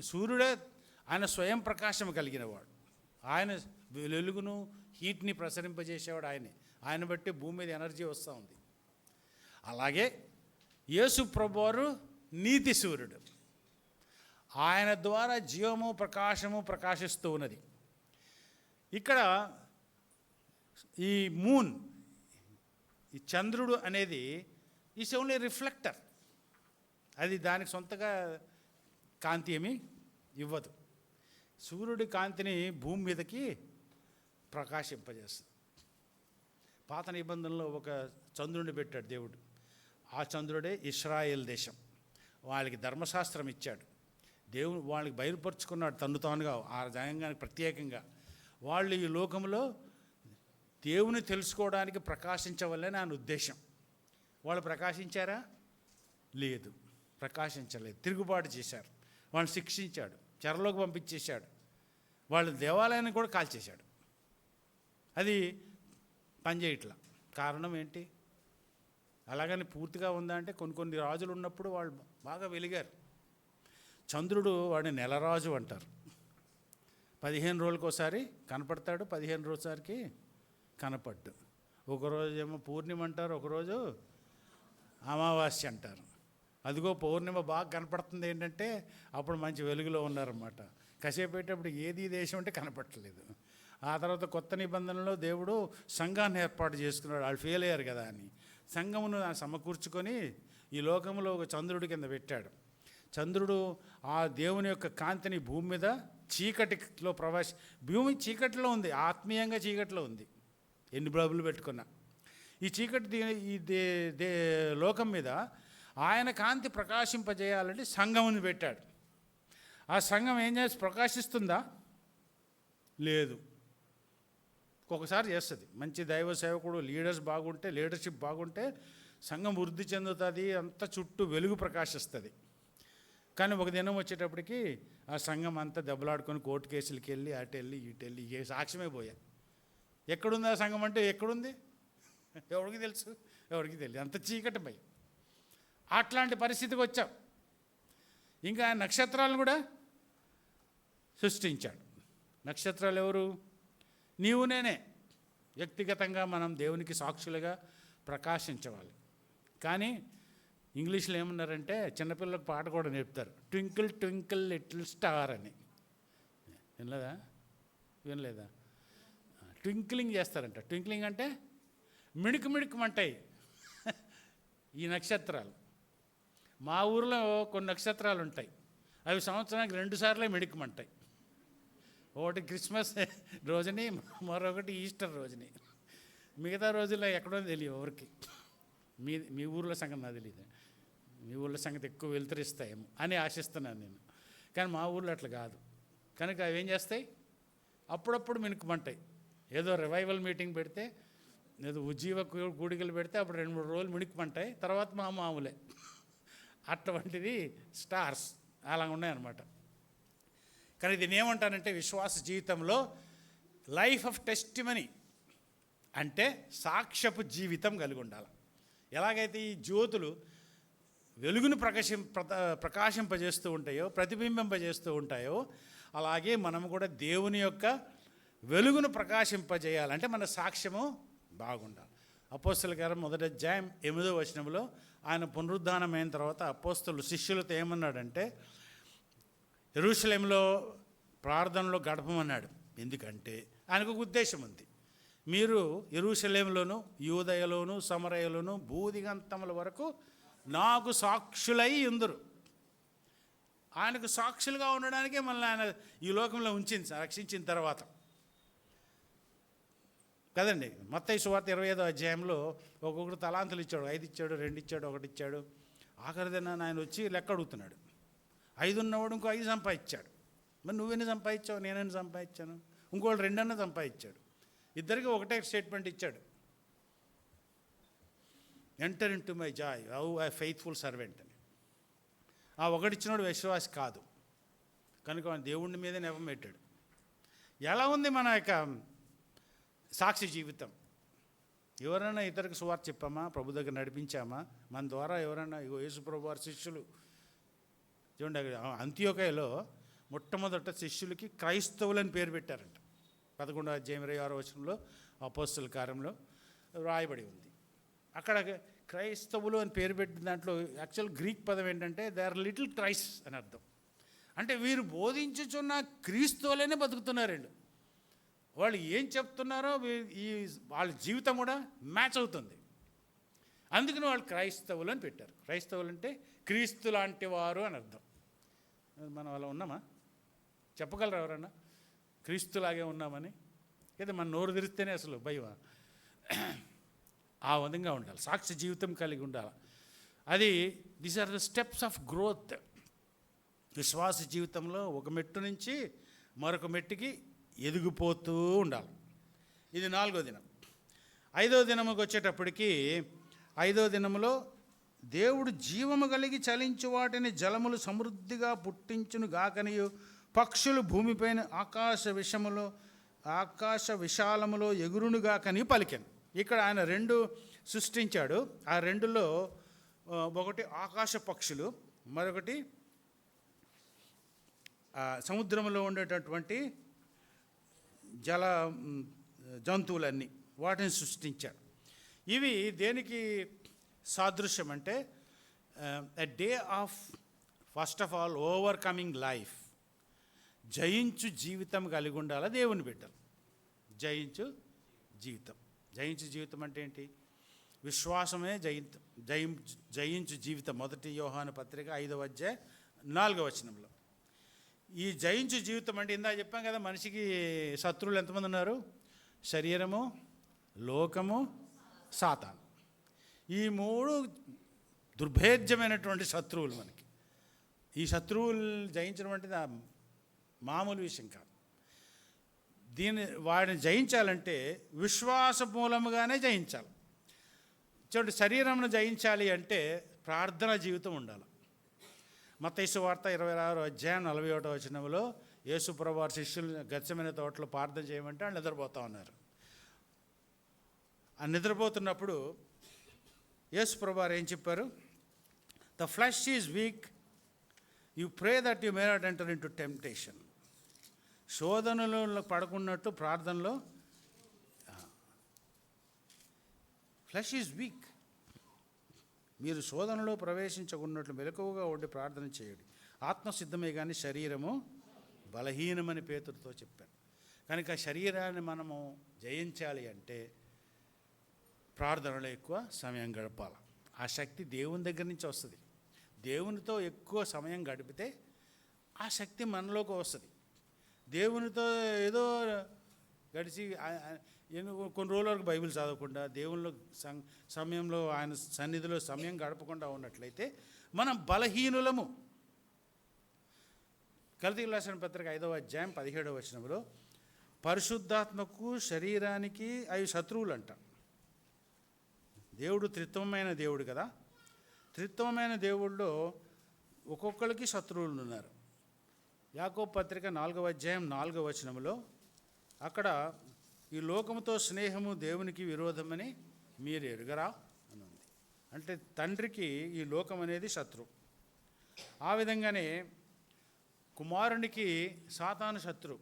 S1: సూర్యుడే ఆయన స్వయం ప్రకాశం కలిగినవాడు. ఆయన వెలుగును హీట్ని ప్రసరింపజేసేవాడు ఆయనే. ఆయన బట్టి భూమి మీద ఎనర్జీ వస్తూ ఉంది. అలాగే యేసు ప్రభువారు నీతి సూర్యుడు. ఆయన ద్వారా జీవము ప్రకాశము ప్రకాశిస్తూ ఉన్నది. ఇక్కడ ఈ మూన్, ఈ చంద్రుడు అనేది ఈస్ ఓన్లీ రిఫ్లెక్టర్. అది దానికి సొంతగా కాంతి ఏమీ ఇవ్వదు. సూర్యుడి కాంతిని భూమి మీదకి ప్రకాశింపజేస్తుంది. పాత నిబంధనలో ఒక చంద్రుడిని పెట్టాడు దేవుడు. ఆ చంద్రుడే ఇశ్రాయేల్ దేశం. వాళ్ళకి ధర్మశాస్త్రం ఇచ్చాడు దేవుడు, వాళ్ళకి బయలుపరుచుకున్నాడు తను తానుగా ఆ జనాంగానికి ప్రత్యేకంగా. వాళ్ళు ఈ లోకంలో దేవుని తెలుసుకోవడానికి ప్రకాశించవల్లని ఆయన ఉద్దేశం. వాళ్ళు ప్రకాశించారా? లేదు, ప్రకాశించలేదు. తిరుగుబాటు చేశారు. వాళ్ళని శిక్షించాడు, చెరలోకి పంపించేశాడు. వాళ్ళ దేవాలయాన్ని కూడా కాల్చేశాడు. అది పనిచేయట్లా. కారణం ఏంటి? అలాగని పూర్తిగా ఉందా అంటే కొన్ని రాజులు ఉన్నప్పుడు వాళ్ళు బాగా వెలిగారు. చంద్రుడు వాడిని నెలరాజు అంటారు. 15 రోజులకు ఒకసారి కనపడతాడు, 15 రోజుసారికి కనపడ్డు. ఒకరోజు ఏమో పూర్ణిమ అంటారు, ఒకరోజు అమావాస్య అంటారు. అదిగో పౌర్ణిమ బాగా కనపడుతుంది ఏంటంటే అప్పుడు మంచి వెలుగులో ఉన్నారన్నమాట. కసేపేటప్పుడు ఏది దేశం అంటే కనపడట్లేదు. ఆ తర్వాత కొత్త నిబంధనలో దేవుడు సంఘాన్ని ఏర్పాటు చేసుకున్నాడు. వాళ్ళు ఫెయిల్ అయ్యారు కదా అని సంఘమును సమకూర్చుకొని ఈ లోకంలో ఒక చంద్రుడి కింద పెట్టాడు. చంద్రుడు ఆ దేవుని యొక్క కాంతిని భూమి మీద చీకటిలో భూమి చీకటిలో ఉంది, ఆత్మీయంగా చీకటిలో ఉంది. ఎన్ని బల్బులు పెట్టుకున్నా ఈ చీకటి ఈ లోకం మీద ఆయన కాంతి ప్రకాశింపజేయాలంటే సంఘముని పెట్టాడు. ఆ సంఘం ఏం చేసి ప్రకాశిస్తుందా? లేదు. ఒక్కొక్కసారి చేస్తుంది. మంచి దైవ సేవకుడు లీడర్షిప్ బాగుంటే సంఘం వృద్ధి చెందుతుంది, అంతా చుట్టూ వెలుగు ప్రకాశిస్తుంది. కానీ ఒక దినం వచ్చేటప్పటికి ఆ సంఘం అంతా దెబ్బలాడుకొని కోర్టు కేసులకి వెళ్ళి అటెళ్ళి ఇటెళ్ళి సాక్ష్యమే పోయా. ఎక్కడుంది ఆ సంఘం అంటే ఎక్కడుంది? ఎవరికి తెలుసు? ఎవరికి తెలియదు. అంత చీకటి భయం. అట్లాంటి పరిస్థితికి వచ్చాం. ఇంకా నక్షత్రాలను కూడా సృష్టించాడు. నక్షత్రాలు ఎవరు? నీవు నేనే. వ్యక్తిగతంగా మనం దేవునికి సాక్షులుగా ప్రకాశించవాలి. కానీ ఇంగ్లీష్లో ఏమన్నారంటే చిన్నపిల్లలకు పాట కూడా నేర్పుతారు, ట్వింకిల్ ట్వింకిల్ లిటిల్ స్టార్ అని. వినలేదా? ట్వింక్లింగ్ చేస్తారంట. ట్వింక్లింగ్ అంటే మిణుకు మిణుకుమంటాయి ఈ నక్షత్రాలు. మా ఊరిలో కొన్ని నక్షత్రాలు ఉంటాయి, అవి సంవత్సరానికి 2 సార్లే మిణుకుమంటాయి. ఒకటి క్రిస్మస్ రోజుని, మరొకటి ఈస్టర్ రోజుని. మిగతా రోజుల్లో ఎక్కడో తెలియదు ఎవరికి. మీ ఊర్లో సంగతి నాకు తెలియదు. మీ ఊళ్ళో సంగతి ఎక్కువ వెలుతురిస్తాయేమో అని ఆశిస్తున్నాను నేను. కానీ మా ఊళ్ళో అట్లా కాదు కనుక అవి ఏం చేస్తాయి, అప్పుడప్పుడు మిణుకుమంటాయి. ఏదో రివైవల్ మీటింగ్ పెడితే, ఏదో ఉజ్జీవ కూడికలు పెడితే అప్పుడు 2-3 రోజులు మిణుకుమంటాయి, తర్వాత మామూలే. అటువంటిది స్టార్స్ అలా ఉన్నాయన్నమాట. కానీ దీన్ని ఏమంటానంటే విశ్వాస జీవితంలో లైఫ్ ఆఫ్ టెస్టిమనీ అంటే సాక్ష్యపు జీవితం కలిగి ఉండాలి. ఎలాగైతే ఈ జ్యోతులు వెలుగును ప్రకాశింపజేస్తూ ఉంటాయో, ప్రతిబింబింపజేస్తూ ఉంటాయో, అలాగే మనం కూడా దేవుని యొక్క వెలుగును ప్రకాశింపజేయాలంటే మన సాక్ష్యము బాగుండాలి. అపోస్తలుల కార్యం 1వ అధ్యాయం 8వ వచనంలో ఆయన పునరుద్ధానమైన తర్వాత అపోస్తలు శిష్యులతో ఏమన్నాడంటే, యెరూషలేములో ప్రార్థనలో గడపమన్నాడు. ఎందుకంటే ఆయనకు ఒక ఉద్దేశం ఉంది. మీరు యెరూషలేములోను, యూదయలోను, సమరయలోను భూదిగంతముల వరకు నాకు సాక్షులై ఉందురు. ఆయనకు సాక్షులుగా ఉండడానికే మళ్ళీ ఆయన ఈ లోకంలో ఉంచింది, రక్షించిన తర్వాత కదండి. మత్తయి సువార్త 25వ అధ్యాయంలో ఒక్కొక్కరు తలాంతులు ఇచ్చాడు. 5 ఇచ్చాడు, 2 ఇచ్చాడు, 1 ఇచ్చాడు. ఆఖరిదైనా ఆయన వచ్చి లెక్క అడుగుతున్నాడు. 5 ఉన్నవాడు ఇంకో 5 సంపాదించాడు. మరి నువ్వెన్ని సంపాదించావు, నేనెన్ని సంపాదించాను, ఇంకోళ్ళు 2 అన్న సంపాదించాడు. ఇద్దరికి ఒకటే స్టేట్మెంట్ ఇచ్చాడు, enter in to my Joy how I faithful servant అని. ఆ ఒకటిచ్చినోడు విశ్వాసి కాదు కనుక దేవుడి మీదే నెపం పెట్టాడు. ఎలా ఉంది మన యొక్క సాక్షి జీవితం? ఎవరైనా ఇతరులకు సువార్త చెప్పామా, ప్రభు దగ్గర నడిపించామా? మన ద్వారా ఎవరైనా యేసు ప్రభు వారి శిష్యులు చూడండి, అంత్యోకయలో మొట్టమొదట శిష్యులకి క్రైస్తవులని పేరు పెట్టారంట. 11వ అధ్యాయం 26వ వచనంలో అపోస్తలుల కార్యంలో రాయబడి ఉంది. అక్కడ క్రైస్తవులు అని పేరు పెట్టిన దాంట్లో యాక్చువల్ గ్రీక్ పదం ఏంటంటే దే ఆర్ లిటిల్ క్రైస్ట్ అని అర్థం. అంటే వీరు బోధించుచున్న క్రీస్తువులనే బతుకుతున్నారండి. వాళ్ళు ఏం చెప్తున్నారో వాళ్ళ జీవితం కూడా మ్యాచ్ అవుతుంది. అందుకని వాళ్ళు క్రైస్తవులు అని పెట్టారు. క్రైస్తవులు అంటే క్రీస్తు లాంటి వారు అని అర్థం. మనం అలా ఉన్నామా? చెప్పగలరా ఎవరన్నా క్రీస్తులాగే ఉన్నామని? అయితే మన నోరు తెరిస్తేనే అసలు భయమా? ఆ విధంగా ఉండాలి, సాక్షి జీవితం కలిగి ఉండాలి. అది these are the steps of growth. విశ్వాస జీవితంలో ఒక మెట్టు నుంచి మరొక మెట్టుకి ఎదిగిపోతూ ఉండాలి. ఇది 4వ దినం. 5వ దినముకి వచ్చేటప్పటికి 5వ దినములో దేవుడు జీవము కలిగి చలించు వాటిని జలములు సమృద్ధిగా పుట్టించును గాకనియు, పక్షులు భూమిపైన ఆకాశ విశాలములో ఎగురును గాకని పలికెను. ఇక్కడ ఆయన 2 సృష్టించాడు. ఆ 2లో ఒకటి ఆకాశ పక్షులు, మరొకటి సముద్రంలో ఉండేటటువంటి జల జంతువులన్నీ, వాటిని సృష్టించాడు. ఇవి దేనికి సాదృశ్యం అంటే a day of first of all overcoming life. జయించు జీవితం కలిగి ఉండాలి దేవుని బిడ్డలు. జయించు జీవితం. జయించు జీవితం అంటే ఏంటి? విశ్వాసమే జయించు జీవితం. 1 యోహాను పత్రిక 5వ అధ్యాయం 4వ వచనంలో ఈ జయించు జీవితం అంటే ఇందా చెప్పాం కదా, మనిషికి శత్రువులు ఎంతమంది ఉన్నారు? శరీరము, లోకము, సాతాను. ఈ 3 దుర్భేద్యమైనటువంటి శత్రువులు మనకి. ఈ శత్రువులు జయించడం అంటే మామూలు విషయం కాదు. వాడిని జయించాలంటే విశ్వాస మూలముగానే జయించాలి. చూడండి, శరీరంను జయించాలి అంటే ప్రార్థన జీవితం ఉండాలి. మత్తయి సువార్త 26వ అధ్యాయం 41వ వచనంలో యేసు ప్రభువు వారి శిష్యులు గెత్సేమనే తోటలో ప్రార్థన చేయమంటే వాళ్ళు నిద్రపోతా ఉన్నారు. ఆ నిద్రపోతున్నప్పుడు యేసు ప్రభువు వారు ఏం చెప్పారు? The flesh is week, you pray that you may not enter into temptation. శోధనలో పడకున్నట్టు ప్రార్థనలో ఫ్లెష్ ఈజ్ వీక్, మీరు శోధనలో ప్రవేశించకున్నట్లు మెలకువగా ఉండి ప్రార్థన చేయండి. ఆత్మసిద్ధమే కానీ శరీరము బలహీనమని పేతురుతో చెప్పాను. కనుక శరీరాన్ని మనము జయించాలి అంటే ప్రార్థనలో ఎక్కువ సమయం గడపాలి. ఆ శక్తి దేవుని దగ్గర నుంచి వస్తుంది. దేవునితో ఎక్కువ సమయం గడిపితే ఆ శక్తి మనలోకి వస్తుంది. దేవునితో ఏదో గడిచి కొన్ని రోజుల వరకు బైబిల్ చదవకుండా దేవునిలో సమయంలో ఆయన సన్నిధిలో సమయం గడపకుండా ఉన్నట్లయితే మనం బలహీనులము. గలతీయులకు రాసిన పత్రిక 5వ అధ్యాయం 17వ వచనంలో పరిశుద్ధాత్మకు శరీరానికి అవి శత్రువులు అంట. దేవుడు త్రిత్వమైన దేవుడు కదా. త్రిత్వమైన దేవుళ్ళలో ఒక్కొక్కరికి శత్రువులు ఉన్నారు. యాకోబు పత్రిక 4వ అధ్యాయం 4వ వచనంలో అక్కడ ఈ లోకముతో స్నేహము దేవునికి విరోధమని మీరు ఎరుగరా అని ఉంది. అంటే తండ్రికి ఈ లోకం అనేది శత్రువు. ఆ విధంగానే కుమారునికి సాతాను శత్రువు.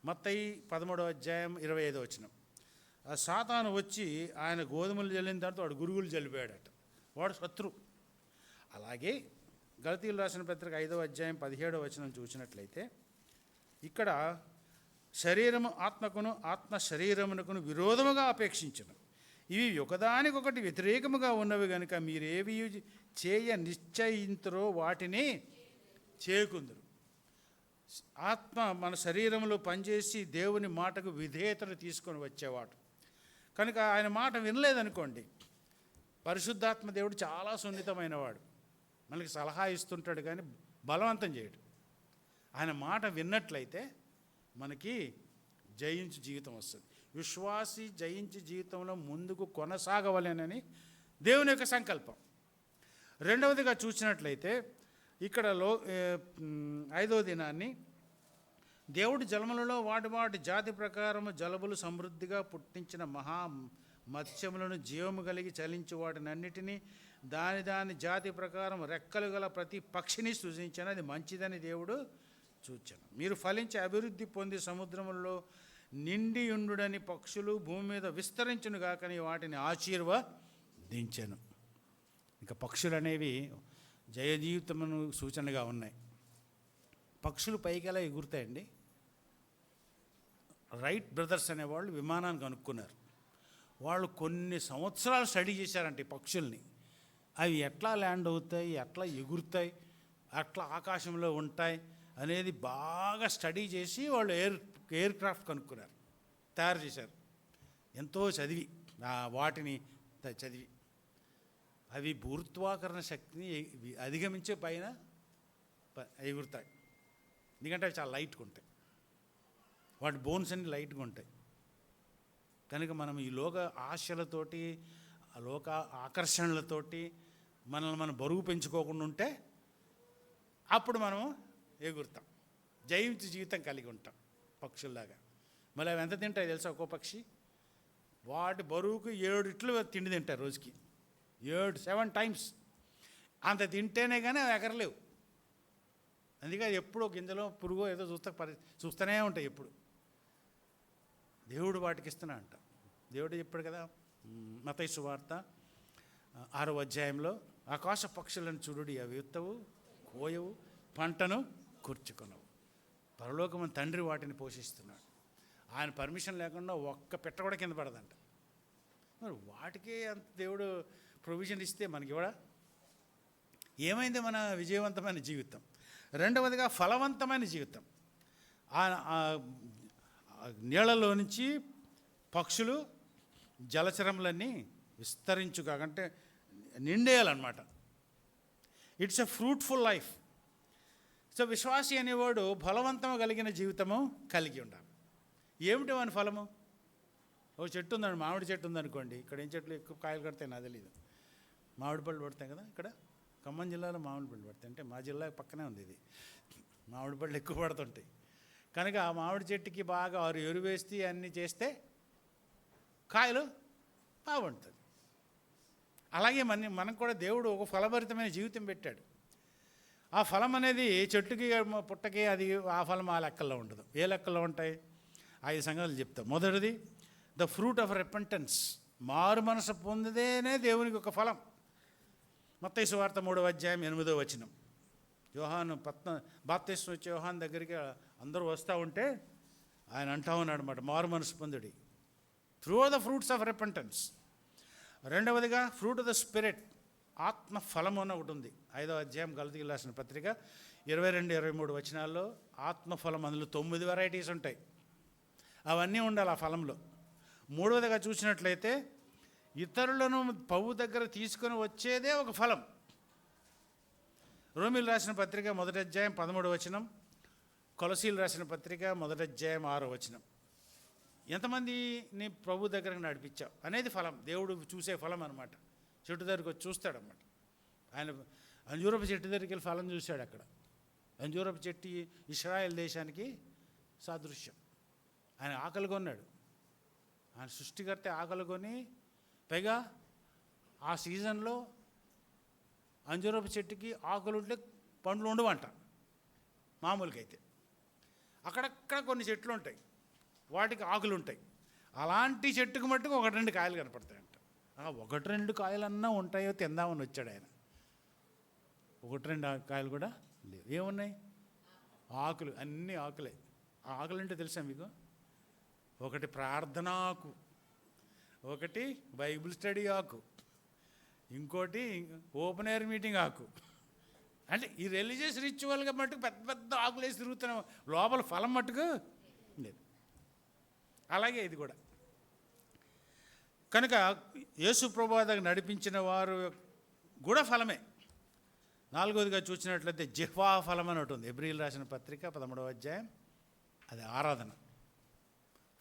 S1: మత్తయి 13వ అధ్యాయం 25వ వచనం. ఆ సాతాను వచ్చి ఆయన గోధుమలు జల్లిన తర్వాత వాడు గురుగులు జల్లిపోయాడట. వాడు శత్రువు. అలాగే గలతీయులకు రాసిన పత్రిక 5వ అధ్యాయం 17వ వచనం చూసినట్లయితే ఇక్కడ శరీరము ఆత్మకును, ఆత్మ శరీరమునకును విరోధముగా అపేక్షించను. ఇవి ఒకదానికొకటి వ్యతిరేకముగా ఉన్నవి కనుక మీరేవి చేయ నిశ్చయింతురో వాటిని చేయకుందరు. ఆత్మ మన శరీరంలో పనిచేసి దేవుని మాటకు విధేయతను తీసుకొని వచ్చేవాడు. కనుక ఆయన మాట వినలేదనుకోండి, పరిశుద్ధాత్మ దేవుడు చాలా సున్నితమైన వాడు. మనకి సలహా ఇస్తుంటాడు కానీ బలవంతం చేయడు. ఆయన మాట విన్నట్లయితే మనకి జయించు జీవితం వస్తుంది. విశ్వాసి జయించు జీవితంలో ముందుకు కొనసాగవలెనని దేవుని యొక్క సంకల్పం. రెండవదిగా చూసినట్లయితే ఇక్కడ 5వ దినాన్ని దేవుడు జలములలో వాటి జాతి ప్రకారము జలములు సమృద్ధిగా పుట్టించిన మహా మత్స్యములను జీవము కలిగి చలించి వాటినన్నిటినీ దాని జాతి ప్రకారం రెక్కలు గల ప్రతి పక్షిని సృజించాను. అది మంచిదని దేవుడు చూచాను. మీరు ఫలించి అభివృద్ధి పొంది సముద్రములలో నిండి ఉండుడని పక్షులు భూమి మీద విస్తరించును గాకని వాటిని ఆశీర్వదించెను. ఇంకా పక్షులు అనేవి జయ జీవితమును సూచనగా ఉన్నాయి. పక్షులు పైకెలా ఎగురుతాయండి. రైట్ బ్రదర్స్ అనేవాళ్ళు విమానాన్ని కనుక్కున్నారు. వాళ్ళు కొన్ని సంవత్సరాలు స్టడీ చేశారంటే పక్షుల్ని. అవి ఎట్లా ల్యాండ్ అవుతాయి, ఎట్లా ఎగురుతాయి, అట్లా ఆకాశంలో ఉంటాయి అనేది బాగా స్టడీ చేసి వాళ్ళు ఎయిర్ క్రాఫ్ట్ కనుక్కున్నారు, తయారు చేశారు. ఎంతో చదివి వాటిని చదివి అవి గురుత్వాకర్షణ శక్తిని అధిగమించే పైన ఎగురుతాయి. ఎందుకంటే అవి చాలా లైట్గా ఉంటాయి. వాటి బోన్స్ అన్ని లైట్గా ఉంటాయి. కనుక మనం ఈ లోక ఆశలతోటి, లోక ఆకర్షణలతోటి మనల్ని మనం బరువు పెంచుకోకుండా ఉంటే అప్పుడు మనం ఎగురుతాం, జయించు జీవితం కలిగి ఉంటాం పక్షుల్లాగా. మళ్ళీ అవి ఎంత తింటాయి తెలుసా? ఒక్కో పక్షి వాటి బరువుకు 7 ఇట్లు తిండి తింటాయి రోజుకి. 7 టైమ్స్ అంత తింటేనే కానీ అవి ఎగరలేవు. అందుకే ఎప్పుడో గింజలో పురుగో ఏదో చూస్తూనే ఉంటాయి. ఎప్పుడు దేవుడు వాటికి ఇస్తున్నా అంట. దేవుడు చెప్పాడు కదా మత్తయి సువార్త 6వ అధ్యాయంలో, ఆకాశ పక్షులను చూడుడి, అవి విత్తవు, కోయవు, పంటను కూర్చుకొనవు, పరలోకమైన తండ్రి వాటిని పోషిస్తున్నాడు. ఆయన పర్మిషన్ లేకుండా ఒక్క పెట్ట కూడా కింద పడదంట. మరి వాటికే అంత దేవుడు ప్రొవిజన్ ఇస్తే మనకి కూడా ఏమైంది మన విజయవంతమైన జీవితం? రెండవదిగా ఫలవంతమైన జీవితం. నీళ్లలో నుంచి పక్షులు జలచరములన్నీ విస్తరించుగా అంటే నిండేయాలన్నమాట. It's a fruitful life. So విశ్వాసి అనేవాడు ఫలవంతం కలిగిన జీవితము కలిగి ఉండాలి. ఏమిటి వాని ఫలము? ఒక చెట్టు ఉందండి, మామిడి చెట్టు ఉందనుకోండి. ఇక్కడ ఏం చెట్లు ఎక్కువ కాయలు కడతాయి నాకు తెలియదు. మామిడి పళ్ళు పడతాయి కదా ఇక్కడ. ఖమ్మం జిల్లాలో మామిడి పళ్ళు పడతాయి. అంటే మా జిల్లా పక్కనే ఉంది ఇది. మామిడి పళ్ళు ఎక్కువ పడుతుంటాయి. కనుక ఆ మామిడి చెట్టుకి బాగా ఎరువు వేస్తే అన్నీ చేస్తే కాయలు బాగుంటుంది. అలాగే మనకు కూడా దేవుడు ఒక ఫలభరితమైన జీవితం పెట్టాడు. ఆ ఫలం అనేది చెట్టుకి పుట్టకి అది ఆ ఫలం ఆ లెక్కల్లో ఉండదు. ఏ లెక్కల్లో ఉంటాయి? 5 సంగతులు చెప్తాం. మొదటిది ద ఫ్రూట్ ఆఫ్ రెపెంటెన్స్. మారు మనసు పొందితేనే దేవునికి ఒక ఫలం. మత్తయి సువార్త 3వ అధ్యాయం 8వ వచనం. యోహాను బాప్తిస్మం వచ్చే యోహాను దగ్గరికి అందరూ వస్తూ ఉంటే ఆయన అంటా ఉన్నాడు అన్నమాట, మారు మనసు పొందుడి through the fruits of repentance. రెండవదిగా ఫ్రూట్ ఆఫ్ ద స్పిరిట్, ఆత్మ ఫలము అని ఒకటి ఉంది. 5వ అధ్యాయం గలతీయులకు రాసిన పత్రిక 22-23 వచనాల్లో ఆత్మఫలం, అందులో 9 వెరైటీస్ ఉంటాయి. అవన్నీ ఉండాలి ఆ ఫలంలో. మూడవదిగా చూసినట్లయితే ఇతరులను ప్రభు దగ్గర తీసుకొని వచ్చేదే ఒక ఫలం. రోమీలు రాసిన పత్రిక 1వ అధ్యాయం 13వ వచనం, కొలసీలు రాసిన పత్రిక 1వ అధ్యాయం 6వ వచనం. ఎంతమందిని ప్రభు దగ్గరకు నడిపించావు అనేది ఫలం, దేవుడు చూసే ఫలం అనమాట. చెట్టు దగ్గరికి వచ్చి చూస్తాడన్నమాట. ఆయన అంజూరపు చెట్టు దగ్గరికి వెళ్ళి ఫలం చూశాడు. అక్కడ అంజూరపు చెట్టు ఇశ్రాయేల్ దేశానికి సాదృశ్యం. ఆయన ఆకలి కొన్నాడు, ఆయన సృష్టికర్త ఆకలి కొని, పైగా ఆ సీజన్లో అంజూరపు చెట్టుకి ఆకులు ఉంటే పండ్లు ఉండవంట. మామూలుగా అక్కడక్కడ కొన్ని చెట్లు ఉంటాయి, వాటికి ఆకులు ఉంటాయి. అలాంటి చెట్టుకు మట్టుకు 1-2 కాయలు కనపడతాయంట. 1-2 కాయలన్నా ఉంటాయో తిందామని వచ్చాడు ఆయన. 1-2 కాయలు కూడా లేవు. ఏమున్నాయి? ఆకులు, అన్నీ ఆకులే. ఆ ఆకులు అంటే తెలుసా మీకు? ఒకటి ప్రార్థనా ఆకు, ఒకటి బైబిల్ స్టడీ ఆకు, ఇంకోటి ఓపెన్ ఎయిర్ మీటింగ్ ఆకు. అంటే ఈ రిలీజియస్ రిచువల్గా మట్టుకు పెద్ద పెద్ద ఆకులు వేసి తిరుగుతున్నాం, లోపల ఫలం మట్టుకు లేదు. అలాగే ఇది కూడా. కనుక యేసు ప్రభువు దగ్గర నడిపించిన వారు కూడా ఫలమే. 4వదిగా చూసినట్లయితే జిహ్వా ఫలం అని ఒకటి ఉంది. హెబ్రీయులకు రాసిన పత్రిక 13వ అధ్యాయం, అది ఆరాధన,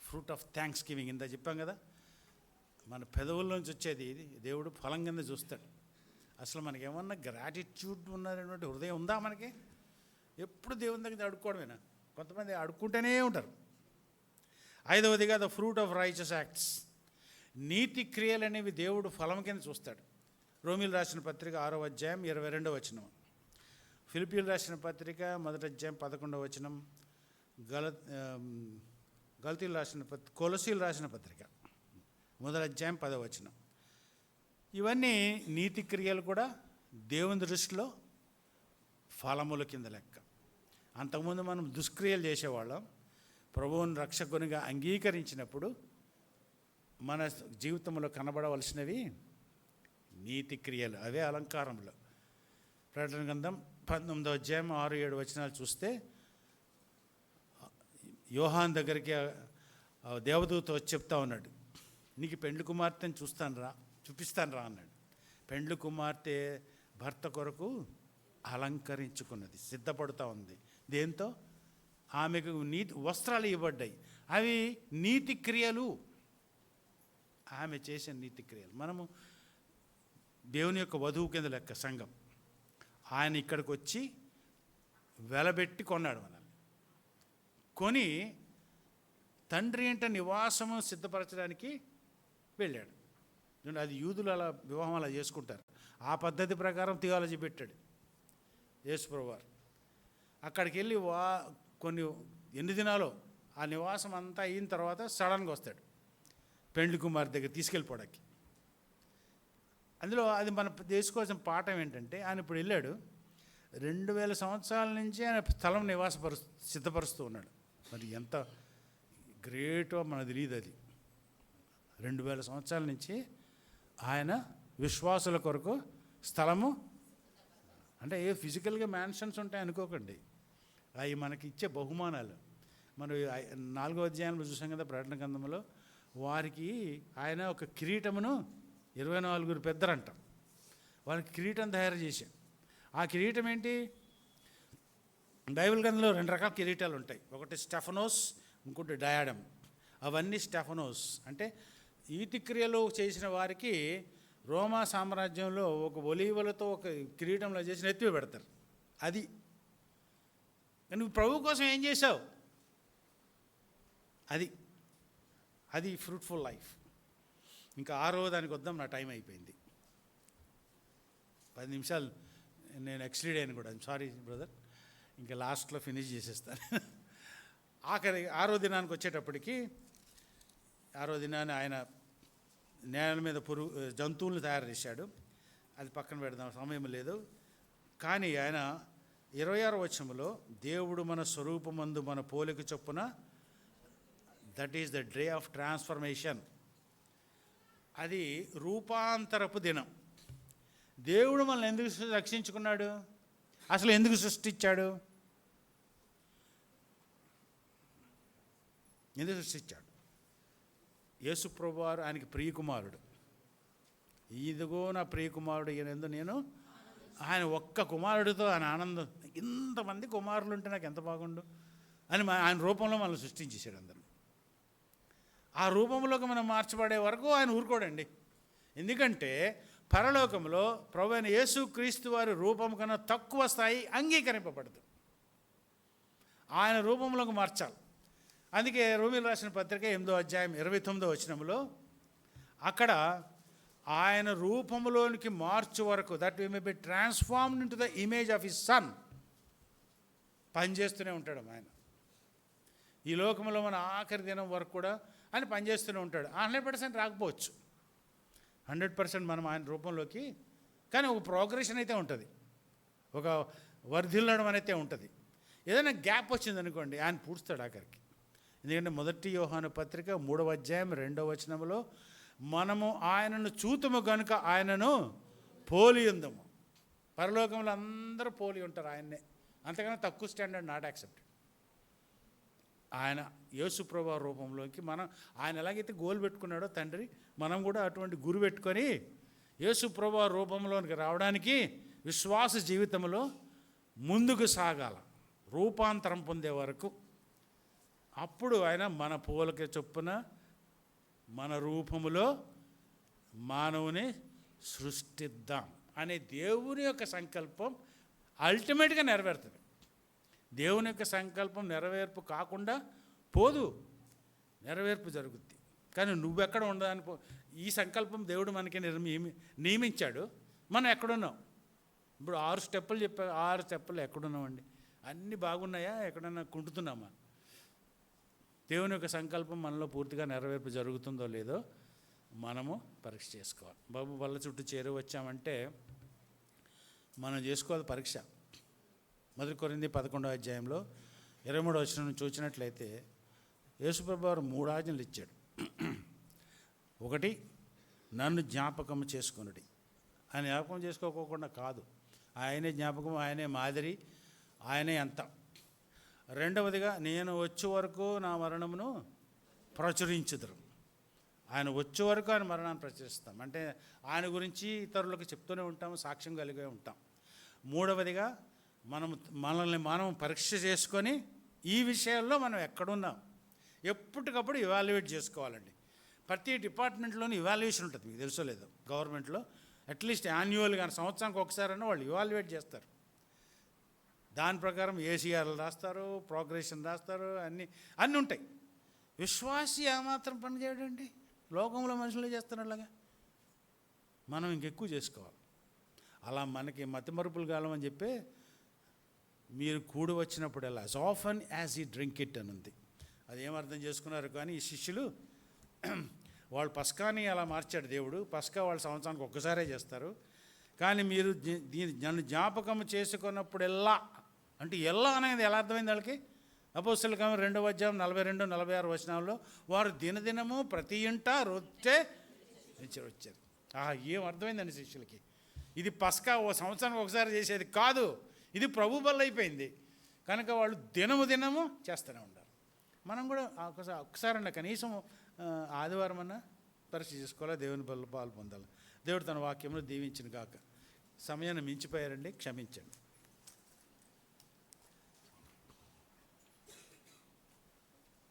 S1: ఫ్రూట్ ఆఫ్ థ్యాంక్స్ గివింగ్. ఇంత చెప్పాం కదా, మన పెదవుల్లోంచి వచ్చేది ఇది దేవుడు ఫలం కింద చూస్తాడు. అసలు మనకి ఏమన్నా గ్రాటిట్యూడ్ ఉన్నటువంటి హృదయం ఉందా మనకి? ఎప్పుడు దేవుని దగ్గర అడుక్కోవడమేనా? కొంతమంది అడుక్కుంటూనే ఉంటారు. 5వదిగా the fruit of righteous acts, నీతి క్రియలు అనేవి దేవుడు ఫలం కింద చూస్తాడు. రోమీలు రాసిన పత్రిక 6వ అధ్యాయం 22వ వచనం, ఫిలిప్పీలు రాసిన పత్రిక 1వ అధ్యాయం 11వ వచనం, గలతీయులకు రాసిన కొలసీలు రాసిన పత్రిక 1వ అధ్యాయం 10వ వచనం. ఇవన్నీ నీతి క్రియలు కూడా దేవుని దృష్టిలో ఫలముల కింద లెక్క. అంతకుముందు మనం దుష్క్రియలు చేసేవాళ్ళం. ప్రభువుని రక్షకునిగా అంగీకరించినప్పుడు మన జీవితంలో కనబడవలసినవి నీతి క్రియలు, అవే అలంకారంలో. ప్రకటన గ్రంథం 19వ అధ్యాయం 6-7 వచనాలు చూస్తే, యోహాన్ దగ్గరికి దేవదూత వచ్చి చెప్తా ఉన్నాడు, నీకు పెండ్లి కుమార్తెని చూపిస్తాను రా అన్నాడు. పెండ్లి కుమార్తె భర్త కొరకు అలంకరించుకున్నది, సిద్ధపడుతూ ఉంది. దేంతో? ఆమెకు నీతి వస్త్రాలు ఇవ్వబడ్డాయి. అవి నీతి క్రియలు, ఆమె చేసిన నీతి క్రియలు. మనము దేవుని యొక్క వధువు కింద లెక్క సంఘం. ఆయన ఇక్కడికి వచ్చి వెలబెట్టి కొన్నాడు మనల్ని. కొని తండ్రి ఇంట నివాసము సిద్ధపరచడానికి వెళ్ళాడు. అది యూదులు అలా వివాహం అలా చేసుకుంటారు. ఆ పద్ధతి ప్రకారం థియాలజీ పెట్టాడు యేసు ప్రభువారు. అక్కడికి వెళ్ళి కొన్ని ఎన్ని దినాలో ఆ నివాసం అంతా అయిన తర్వాత సడన్గా వస్తాడు పెండ్లి కుమార్ దగ్గర తీసుకెళ్ళిపోవడానికి. అందులో అది మన తెలుసుకోవాల్సిన పాఠం ఏంటంటే, ఆయన ఇప్పుడు వెళ్ళాడు, 2000 సంవత్సరాల నుంచి ఆయన స్థలం సిద్ధపరుస్తూ ఉన్నాడు. మరి ఎంత గ్రేటో మనకు తెలియదు. అది 2000 సంవత్సరాల నుంచి ఆయన విశ్వాసుల కొరకు స్థలము, అంటే ఏ ఫిజికల్గా మ్యాన్షన్స్ ఉంటాయి అనుకోకండి, అవి మనకి ఇచ్చే బహుమానాలు. మనం 4వ అధ్యాయంలో చూసాం కదా ప్రకటన గ్రంథంలో, వారికి ఆయన ఒక కిరీటమును 24 పెద్దరంట, వారికి కిరీటం తయారు చేశాం. ఆ కిరీటం ఏంటి? బైబిల్ గ్రంథంలో 2 రకాల కిరీటాలు ఉంటాయి. ఒకటి స్టెఫనోస్, ఇంకోటి డయాడమ్. అవన్నీ స్టెఫనోస్ అంటే ఈతి క్రియలు చేసిన వారికి రోమా సామ్రాజ్యంలో ఒక ఒలీవలతో ఒక కిరీటంలో చేసి ఎత్తివి పెడతారు. అది నువ్వు ప్రభు కోసం ఏం చేశావు? అది ఫ్రూట్ఫుల్ లైఫ్. ఇంకా 6వ దానికి వద్దాం, నా టైం అయిపోయింది. 10 నిమిషాలు నేను ఎక్స్లీడ్ అయ్యాను కూడా, సారీ బ్రదర్. ఇంకా లాస్ట్లో ఫినిష్ చేసేస్తాను. ఆఖరి 6వ దినానికి వచ్చేటప్పటికి, 6వ దినాన్ని ఆయన నేల మీద జంతువులను తయారు చేశాడు. అది పక్కన పెడదాం, సమయం లేదు. కానీ ఆయన 26వ వచనంలో, దేవుడు మన స్వరూపమందు మన పోలిక చొప్పున that is the day of transformation. అది రూపాంతరపు దినం. దేవుడు మనల్ని ఎందుకు రక్షించుకున్నాడు? అసలు ఎందుకు సృష్టించాడు? ఎందుకు సృష్టించాడు? యేసు ప్రభువారు ఆయనకి ప్రియకుమారుడు. ఇదిగో నా ప్రియకుమారుడు ఈయనందు నేను, ఆయన ఒక్క కుమారుడితో ఆయన ఆనందం. ఇంతమంది కుమారులు ఉంటే నాకు ఎంత బాగుండు అని ఆయన రూపంలో మనల్ని సృష్టించేశాడు అందరిని. ఆ రూపంలోకి మనం మార్చబడే వరకు ఆయన ఊరుకోడండి. ఎందుకంటే పరలోకంలో ప్రభు అయిన యేసు క్రీస్తు వారి రూపం కన్నా తక్కువ స్థాయి అంగీకరింపబడదు. ఆయన రూపంలోకి మార్చాలి. అందుకే రోమీయులు రాసిన పత్రిక 8వ అధ్యాయం 29వ వచనంలో అక్కడ ఆయన రూపంలోనికి మార్చు వరకు, that we may be transformed into the image of his son, పనిచేస్తూనే ఉంటాడు ఆయన. ఈ లోకంలో మన ఆఖరి దినం వరకు కూడా ఆయన పనిచేస్తూనే ఉంటాడు. 100% రాకపోవచ్చు, 100% మనం ఆయన రూపంలోకి, కానీ ఒక ప్రోగ్రెషన్ అయితే ఉంటుంది, ఒక వర్ధిల్లడం అయితే ఉంటుంది. ఏదైనా గ్యాప్ వచ్చింది అనుకోండి, ఆయన పూడుస్తాడు ఆఖరికి. ఎందుకంటే 1 యోహాను పత్రిక 3వ అధ్యాయం 2వ వచనంలో మనము ఆయనను చూతుము కనుక ఆయనను పోలి ఉందము. పరలోకంలో అందరూ పోలి ఉంటారు ఆయన్నే, అంతకన్నా తక్కువ స్టాండర్డ్ నాట్ యాక్సెప్టెడ్. ఆయన యేసు ప్రభువు రూపంలోకి మనం, ఆయన ఎలాగైతే గోల్ పెట్టుకున్నాడో తండ్రి, మనం కూడా అటువంటి గురి పెట్టుకొని యేసు ప్రభువు రూపంలోనికి రావడానికి విశ్వాస జీవితంలో ముందుకు సాగాల, రూపాంతరం పొందే వరకు. అప్పుడు ఆయన మన పోలిక చొప్పున మన రూపములో మానవుని సృష్టిద్దాం అనే దేవుని యొక్క సంకల్పం అల్టిమేట్గా నెరవేరుతుంది. దేవుని యొక్క సంకల్పం నెరవేర్పు కాకుండా పోదు, నెరవేర్పు జరుగుద్ది. కానీ నువ్వెక్కడ ఉండదని ఈ సంకల్పం దేవుడు మనకి నియమించాడు. మనం ఎక్కడున్నాం? ఇప్పుడు 6 స్టెప్పులు చెప్పారు. 6 స్టెప్పులు ఎక్కడున్నామండి? అన్నీ బాగున్నాయా? ఎక్కడన్నా కుంటున్నామా? దేవుని యొక్క సంకల్పం మనలో పూర్తిగా నెరవేర్పు జరుగుతుందో లేదో మనము పరీక్ష చేసుకోవాలి. బాబు బల్ల చుట్టూ చేరి వచ్చామంటే మనం చేసుకోవాలి పరీక్ష. 1 కొరింథీ 11వ అధ్యాయంలో 23వ వచనం నుంచి చూసినట్లయితే యేసుప్రభువు వారు 3 ఆజ్ఞలు ఇచ్చాడు. 1, నన్ను జ్ఞాపకం చేసుకొనుడి. ఆయన జ్ఞాపకం చేసుకోకుండా కాదు, ఆయనే జ్ఞాపకం, ఆయనే మాదిరి, ఆయనే అంత. 2వదిగా, నేను వచ్చే వరకు నా మరణమును ప్రచురించుదురు. ఆయన వచ్చే వరకు ఆయన మరణాన్ని ప్రచురిస్తాం. అంటే ఆయన గురించి ఇతరులకు చెప్తూనే ఉంటాము, సాక్ష్యం కలిగే ఉంటాం. 3వదిగా, మనల్ని మనం పరీక్ష చేసుకొని ఈ విషయాల్లో మనం ఎక్కడున్నాం ఎప్పటికప్పుడు ఇవాల్యుయేట్ చేసుకోవాలండి. ప్రతి డిపార్ట్మెంట్లోని ఇవాల్యుయేషన్ ఉంటుంది, మీకు తెలుసో లేదో. గవర్నమెంట్లో అట్లీస్ట్ యాన్యువల్గా సంవత్సరానికి ఒకసారైనా వాళ్ళు ఇవాల్యుయేట్ చేస్తారు. దాని ప్రకారం ఏసీఆర్లు రాస్తారు, ప్రోగ్రెషన్ రాస్తారు, అన్నీ ఉంటాయి. విశ్వాసి ఏమాత్రం పని చేయడండి, లోకంలో మనుషులే చేస్తారు అలాగా. మనం ఇంకెక్కువ చేసుకోవాలి. అలా మనకి మతిమరుపులు కాలం అని చెప్పి మీరు కూడి వచ్చినప్పుడల్లా యాజ్ ఆఫన్ యాజ్ ఈ డ్రింక్ ఇట్ అని ఉంది. అది ఏమర్థం చేసుకున్నారు? కానీ ఈ శిష్యులు వాళ్ళు పస్కాని అలా మార్చాడు దేవుడు. పస్కా వాళ్ళు సంవత్సరానికి ఒక్కసారే చేస్తారు. కానీ మీరు నన్ను జ్ఞాపకం చేసుకున్నప్పుడెల్లా, అంటే ఎల్లా అనేది ఎలా అర్థమైంది వాళ్ళకి? అపోస్తలుల కార్యములు 2వ అధ్యాయం 42, 46 వచనాల్లో వారు దినదినము ప్రతి ఇంట రొట్టె వచ్చారు. ఏం అర్థమైందండి శిష్యులకి? ఇది పస్కా ఓ సంవత్సరానికి ఒకసారి చేసేది కాదు, ఇది ప్రభు బల్ల అయిపోయింది. కనుక వాళ్ళు దినము చేస్తూనే ఉంటారు. మనం కూడా ఒక్కసారన్నా కనీసం ఆదివారం అన్నా పరీక్ష చేసుకోవాలి, దేవుని బల్ల పాలు పొందాలి. దేవుడు తన వాక్యంలో దీవించిన కాక. సమయాన్ని మించిపోయారండి, క్షమించండి.